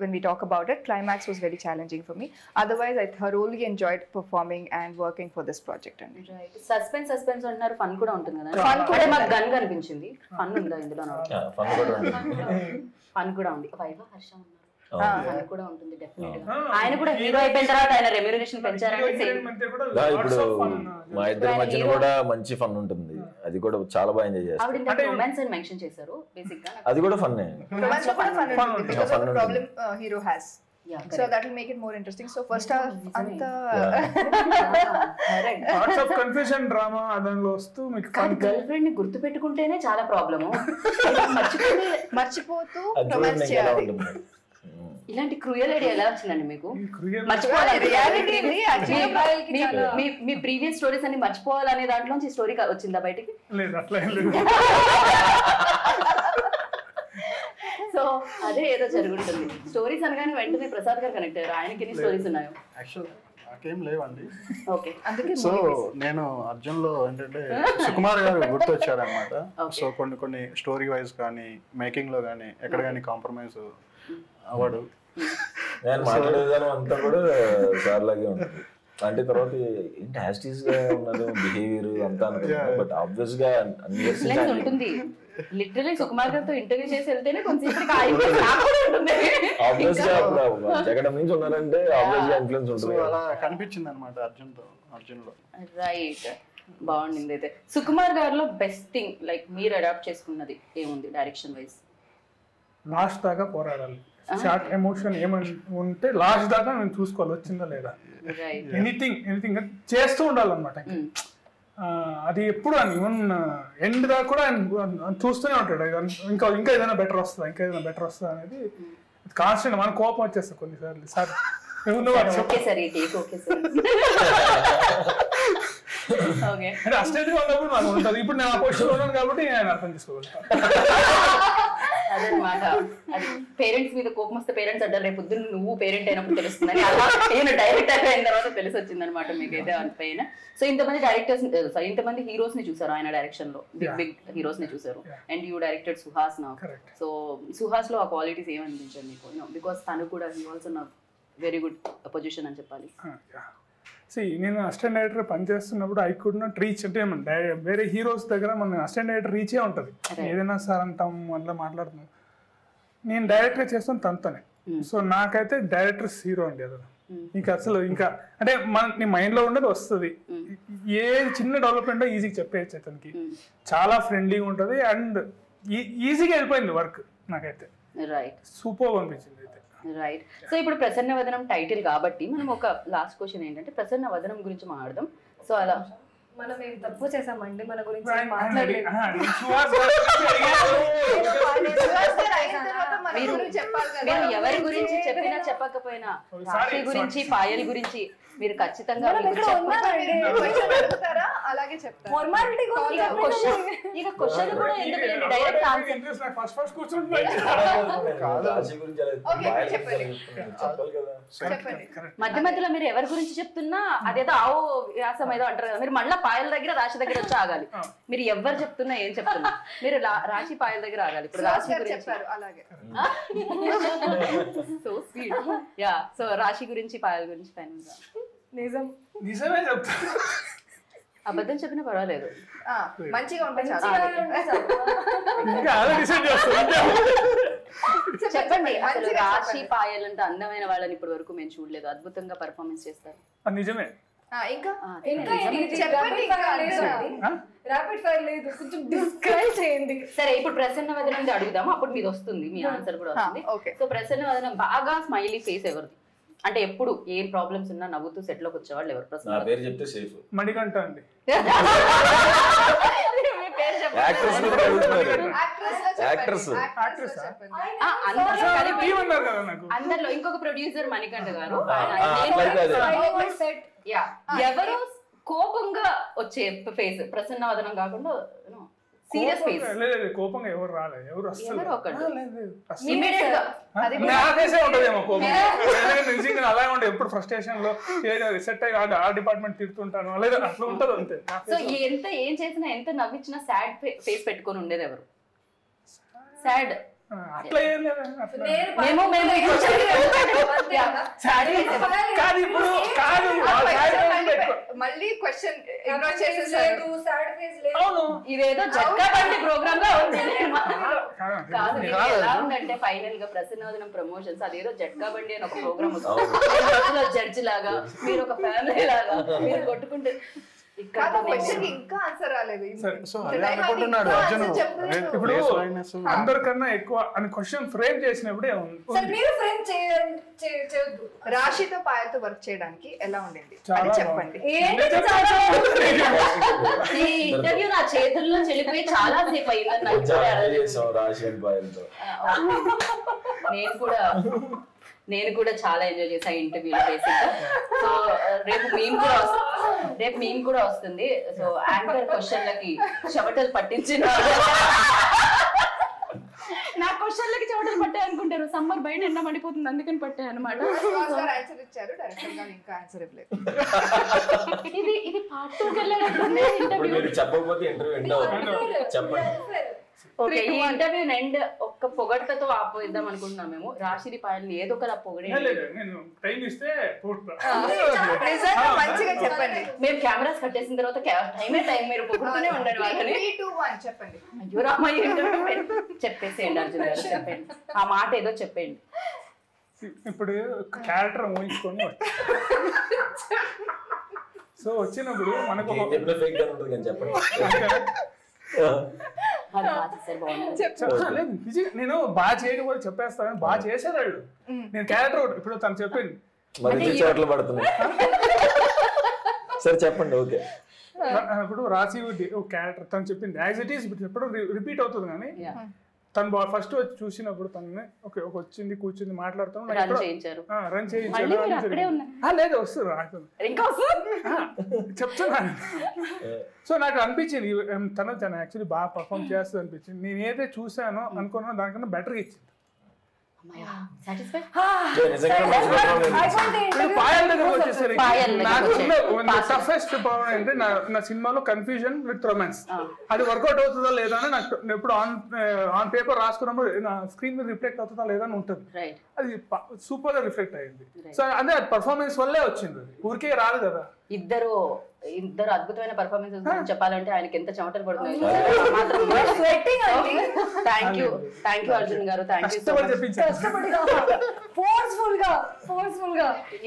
when we talk about it, climax was very challenging for me. Otherwise I thoroughly enjoyed performing and working for this project అండి. సస్పెన్స్ అంటున్నారు, ఫన్ కూడా ఉంటుంది కదా. ఫన్ కూడా మాకు గన్ కనిపించింది. ఫన్ ఉందా ఇందులో? ఫన్ కూడా ఉంది. వైభవ్, హర్ష ఉన్నారు, కూడా ఉంటుంది డెఫినెట్ గా. ఆయన కూడా హీరో అయిపోయిన తర్వాత ఆయన రెమ్యూనరేషన్ పెంచారంటే ఇప్పుడు మా ఇద్దరి మధ్యన కూడా మంచి ఫన్ ఉంటుంది. అది కూడా చాలా బాగా ఎంజాయ్ చేస్తాను. ఆవిడ ఇంత రొమాన్స్ అని మెన్షన్ చేశారు బేసిక్ గా. అది కూడా ఫన్నే. Romance లో కూడా fun ఉంటుంది because of the Fun problem hero has. Yeah, So that will make it more interesting. So first half anta parts of confusion drama దానిలో వస్తూ మీకు కానీ గర్ల్ ఫ్రెండ్ ని గుర్తు పెట్టుకుంటేనే చాలా ప్రాబ్లము. మర్చిపోతూ అది romance చూడండి ఎలా చేయాలి. ఉంటుంది. ఇలాంటి క్రూయల్ ఐడియా ఎలా వచ్చిందండి మీకు? క్రియల్ Reality ఇది మీ ప్రీవియస్ స్టోరీస్ అన్ని మర్చిపోవాలనే దాంట్లోంచి స్టోరీ వచ్చిందా బయటికి? లేదు అట్లా ఏం లేదు. సో అదే ఏదో జరుగుతుంది. స్టోరీస్ అనగానే వెంటనే ప్రసాద్ గారు కనెక్ట్ అయ్యారు. ఆయనకి ఎన్ని స్టోరీస్ ఉన్నాయో? యాక్చువల్ నాకేం లేవండి. ఓకే, అందుకే సో నేను అర్జున్లో ఏంటంటే సుకుమార్ గారు గుర్తొచ్చారనమాట. సో కొన్ని స్టోరీ వైజ్ కానీ మేకింగ్ లో కానీ ఎక్కడ కానీ కాంప్రమైజ్ అవ్వడు. నేను మాట్లాడే విధానం అంతా కూడా సార్ లాగే ఉంటుంది. అంటే తర్వాత ఏంటి హ్యాస్టీస్ గా ఉన్నది బిహేవియర్ అంతా అనుకుంటున్నాను. బట్ ఆబ్వియస్ గా అన్ని years ఇన్ఫ్లుయెన్స్ ఉంటుంది. లిటరలీ సుకుమార్ గారితో ఇంటర్వ్యూ చేసి వెళ్తేనే కొంచెం ఆబ్వియస్ గా జగడం నుంచి ఉన్నారంటే ఆబ్వియస్ గా ఇన్ఫ్లుయెన్స్ సో ఉంటుంది. అలా కనిపించింది అనమాట అర్జున్లో. రైట్, బాగుంది. అయితే సుకుమార్ గారిలో బెస్ట్ థింగ్ లైక్ మీరు అడాప్ట్ చేసుకున్నది ఏముంది డైరెక్షన్ వైజ్? లాస్ట్ దాకా పోరాడాలి. షార్ట్ ఎమోషన్ ఏమని ఉంటే లాస్ట్ దాకా నేను చూసుకోవాలి వచ్చిందా లేదా. ఎనీథింగ్ చేస్తూ ఉండాలన్నమాట. అది ఎప్పుడు అని ఈవెన్ ఎండ్ దాకా కూడా ఆయన చూస్తూనే ఉంటాడు. ఇంకా ఏదైనా బెటర్ వస్తుందా అనేది కాన్స్టెంట్. మన కోపం వచ్చేస్తుంది కొన్నిసార్లు. సార్ అంటే అస్టెంట్ గా ఉన్నప్పుడు నాకు ఉంటుంది. ఇప్పుడు నేను ఆ పొజిషన్ ఉన్నాను కాబట్టి నేను అర్థం చేసుకోగలుగుతాను. అదనమాట. అది పేరెంట్స్ మీద కోపం వస్తే పేరెంట్స్ అంటారు రేపు పొద్దున్న నువ్వు పేరెంట్ అయినప్పుడు తెలుస్తుందని. అలా నేను డైరెక్టర్ అయిన తర్వాత తెలిసి వచ్చింది అనమాట మీకైతే పైన. సో ఇంతమంది డైరెక్టర్స్ ఇంతమంది హీరోస్ ని చూసారు ఆయన డైరెక్షన్ లో, బిగ్ హీరోస్ ని చూసారు. అండ్ యూ డైరెక్టెడ్ సుహాస్ నా. సో సుహాస్ లో ఆ క్వాలిటీస్ ఏమనిపించారు మీకు? బికాస్ తను కూడా హీ ఆల్సో నా వెరీ గుడ్ పొజిషన్ అని చెప్పాలి. నేను అసిస్టెంట్ డైరెక్టర్ పనిచేస్తున్నప్పుడు ఐ కుడ్ నాట్ రీచ్. అంటే వేరే హీరోస్ దగ్గర మన అసిస్టెంట్ డైరెక్టర్ రీచే ఉంటుంది. ఏదైనా సార్ అంటాం అట్లా మాట్లాడుతున్నాం. నేను డైరెక్టర్ చేస్తాను తనతోనే. సో నాకైతే డైరెక్టర్ హీరో అండి. అది ఇంకా అసలు ఇంకా అంటే నీ మైండ్లో ఉండేది వస్తుంది. ఏ చిన్న డెవలప్మెంట్ ఈజీగా చెప్పేయచ్చు అతనికి. చాలా ఫ్రెండ్లీగా ఉంటుంది అండ్ ఈజీగా వెళ్ళిపోయింది వర్క్. నాకైతే రైట్, సూపర్ అనిపించింది. రైట్. సో ఇప్పుడు ప్రసన్న వదనం టైటిల్ కాబట్టి మనం ఒక లాస్ట్ క్వశ్చన్ ఏంటంటే ప్రసన్న వదనం గురించి మాట్లాడదాం. సో అలా మనం ఏం తప్పు చేసామండి మన గురించి మీరు ఎవరి గురించి చెప్పినా చెప్పకపోయినా రాశి గురించి పాయల్ గురించి మీరు ఖచ్చితంగా అలాగే చెప్తారు. ఇక క్వశ్చన్ కూడా ఎందుకు డైరెక్ట్ ఆన్సర్. మధ్య మధ్యలో మీరు ఎవరి గురించి చెప్తున్నా అదేదో ఆవో వ్యాసం ఏదో అంటారు కదా, మీరు మళ్ళీ పాయల దగ్గర రాశి దగ్గర వచ్చి ఆగాలి. మీరు ఎవరు చెప్తున్నా ఏం చెప్తున్నా మీరు రాశి పాయల దగ్గర ఆగాలి. ఇప్పుడు రాశి గురించి అలాగే సో స్వీట్. యా, సో రాశి గురించి పాయల గురించి ఫైనల్ గా నిజమే చెప్తాను. అబద్ధం చెప్పినా పర్వాలేదు, మంచిగా ఉంటుంది. చెప్పండి. అసలు రాశి పాయల్ అంటే అందమైన వాళ్ళని ఇప్పటి వరకు మేము చూడలేదు. అద్భుతంగా పర్ఫార్మెన్స్ చేస్తారు. నిజమే. ఇంకా ర్యాపిడ్ ఫైర్ లేదు, కొంచెం డిస్క్రైబ్ చేయండి. సరే, ఇప్పుడు ప్రసన్న వదనం అడుగుదాము, అప్పుడు మీది వస్తుంది, మీ ఆన్సర్ కూడా వస్తుంది. సో ప్రసన్న వదనం బాగా స్మైలీ ఫేస్ ఎవరిది? అంటే ఎప్పుడు ఏం ప్రాబ్లమ్స్ ఉన్నా నవ్వుతూ సెట్ లోకి వచ్చేవాళ్ళు ఎవరు? ప్రసన్న నా పేరు చెప్తే సేఫ్. మణికంఠ అండి. అందరిలో ఇంకొక ప్రొడ్యూసర్ మణికంఠ గారు. ఎవరు కోపంగా వచ్చే ఫేస్ ప్రసన్న వదనం కాకుండా సీరియస్ ఫేస్. కోపంగా ఎవరు రాలేదు, ఎవరు ఎవరు ఒకటి అలా ఉండే ఎప్పుడు ఫ్రస్ట్రేషన్ లో సెట్ అయ్యి ఆ డిపార్ట్మెంట్ తిడుతుంటాను లేదా అట్లా ఉంటది అంతే. సో ఎంత ఏం చేసినా ఎంత నవ్వించినా సాడ్ ఫేస్ పెట్టుకొని ఉండేది ఎవరు? సాడ్ అట్లా ఏం లేదు. మళ్ళీ క్వశ్చన్ ఇదేదో జట్కా బండి ప్రోగ్రామ్ గా ఉంది. కాదు, ఎలా ఉందంటే ఫైనల్ గా ప్రసన్నవదనం ప్రమోషన్స్ అదేదో జట్కా బండి అని ఒక ప్రోగ్రామ్ వస్తుంది. జడ్జి లాగా మీరు ఒక ఫ్యామిలీ లాగా మీరు కొట్టుకుంటే క్వశ్చన్ ఇంకా ఆన్సర్ రాలేదు. సో అదే అనుకుంటున్నాడు అర్జున్. ఇప్పుడు అందరికన్నా ఎక్కువ అని క్వశ్చన్ ఫ్రేమ్ చేసినప్పుడే మీరు ఫ్రేమ్ చేయొద్దు. రాశితో పాయలతో వర్క్ చేయడానికి ఎలా ఉండింది చాలా చెప్పండి. ఈ ఇంటర్వ్యూ నా చేతుల్లో చెల్లిపోయి చాలా సేపు అయిందని నాకు నేను కూడా చాలా ఎంజాయ్ చేసా ఇంటర్వ్యూలో బేసిక్. సో రేపు మేము కూడా వస్తుంది. సో యాంకర్ క్వశ్చన్లకి చెమటలు పట్టించిన నా క్వశ్చన్లకి చెమటలు పట్టాయి అనుకుంటారు. సమ్మర్ బయట ఎండ మండిపోతుంది అందుకని పట్టాయి అనమాట. ఆన్సర్ ఇచ్చారు, డైరెక్టర్ గా ఇంకా ఆన్సర్ ఇవ్వలేదు. ఇది పార్ట్ 2 కెళ్ళేటట్టుంది ఇంటర్వ్యూ. చెప్పకపోతే ఇంటర్వ్యూ ఎండ్ అవుతుంది. చెప్పండి. ఓకే, ఈ ఇంటర్వ్యూ ఎండ్ ఒక్క పొగడ్తతో ఆపోయిద్దాం అనుకుంటున్నాం మేము. రాశిది పాయల్ని ఏదో ఒకలా పొగడే. నేను టైం ఇస్తే మంచిగా చెప్పండి. మేము కెమెరాస్ కట్టేసిన తర్వాత టైం మీరు పొగుడుతూనే ఉండండి వాళ్ళని. 3, 2, 1 చెప్పండి. అయ్యో రామయ్య చెప్పేసేయండి అర్జున్ గారు, చెప్పండి ఆ మాట ఏదో చెప్పండి. ఇప్పుడు క్యారెక్టర్ ఊహించుకొని సో వచ్చినప్పుడు మనకు నేను బాగా చేయకపోతే చెప్పేస్తాను, బాగా చేసేవాళ్ళు. నేను క్యారెక్టర్ ఇప్పుడు తను చెప్పింది చోట్ల పడుతున్నాయి. సరే చెప్పండి. ఓకే, ఇప్పుడు రాసి క్యారెక్టర్ తను చెప్పింది యాజ్ ఇట్ ఈస్ ఇప్పుడు చెప్పడం రిపీట్ అవుతుంది. కానీ తను ఫస్ట్ వచ్చి చూసినప్పుడు తనని ఓకే ఒక వచ్చింది కూర్చుంది మాట్లాడుతాను రన్ చేయించాడు. లేదు వస్తుంది చెప్తున్నాను. సో నాకు అనిపించింది తను యాక్చువల్లీ బాగా పర్ఫామ్ చేస్తుంది అనిపించింది. నేను ఏదైతే చూసానో అనుకున్నా దానికన్నా బెటర్గా ఇచ్చింది. టఫెస్ట్ ప్రాబ్లం అంటే నా సినిమాలో కన్ఫ్యూజన్ విత్ రొమాన్స్. అది వర్కౌట్ అవుతుందా లేదా అని నాకు ఎప్పుడు ఆన్ పేపర్ రాసుకున్నప్పుడు నా స్క్రీన్ మీద రిఫ్లెక్ట్ అవుతుందా లేదా అని ఉంటుంది. అది సూపర్ గా రిఫ్లెక్ట్ అయ్యింది. సో అంటే పర్ఫార్మెన్స్ వల్లే వచ్చింది, ఊరికే రాదు కదా. ఇద్దరు అద్భుతమైన పర్ఫార్మెన్సెస్ చెప్పాలంటే ఆయనకి ఎంత చెమటలు పడుతుంది. థ్యాంక్ యూ అర్జున్ గారు, థ్యాంక్ యూ.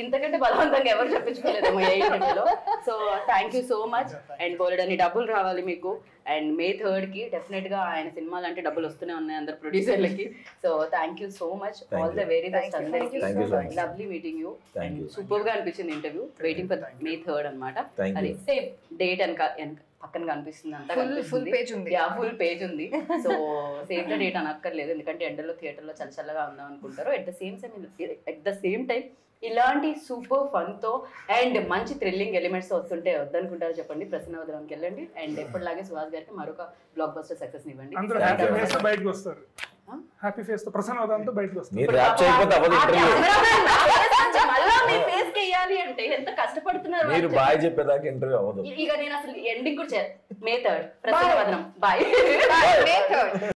ఇంతకంటే బలవంతంగా ఎవరు చెప్పించుకోలేదేమో ఏ ఇంటర్వ్యూలో. So thank you so much. And బోలెడన్ని డబ్బులు రావాలి మీకు. అండ్ May 3rd కి డెఫినెట్ గా ఆయన సినిమాలు అంటే డబ్బులు వస్తూనే ఉన్నాయి అందరు ప్రొడ్యూసర్లకి. So thank you so much, all the very best అందరికి. Lovely meeting you. సూపర్ గా అనిపించింది interview. Waiting for May 3rd అనమాట. అది సేమ్ డేట్ పక్కన కనిపిస్తుంది, అంతా ఫుల్ పేజ్ ఉంది. సో సేమ్ ద డేట్ అనక్కర్లేదు, ఎందుకంటే ఎండలో థియేటర్లో చల్లగా ఉందాం అనుకుంటారు. ఎట్ ద సేమ్ టైం ఇలాంటి సూపర్ ఫన్ తో అండ్ మంచి థ్రిల్లింగ్ ఎలిమెంట్స్ వస్తుంటే వద్దనుకుంటారో చెప్పండి. ప్రసన్నవదనంకి వెళ్ళండి. అండ్ ఎప్పటిలాగే సుహాస్ గారికి మరొక బ్లాక్ బస్టర్ సక్సెస్ ఇవ్వండి. బయటకు వస్తారు హ్యాపీ ఫేస్ తో, ప్రసన్నవదనంతో బయటకు వస్తారు. అంటే ఎంత కష్టపడుతున్నారు. మీరు బాయ్ చెప్పేదాకా ఇంటర్వ్యూ అవ్వదు. ఇక నేను అసలు ఎండింగ్ కూడా May 3rd ప్రసన్నవదనం. బాయ్.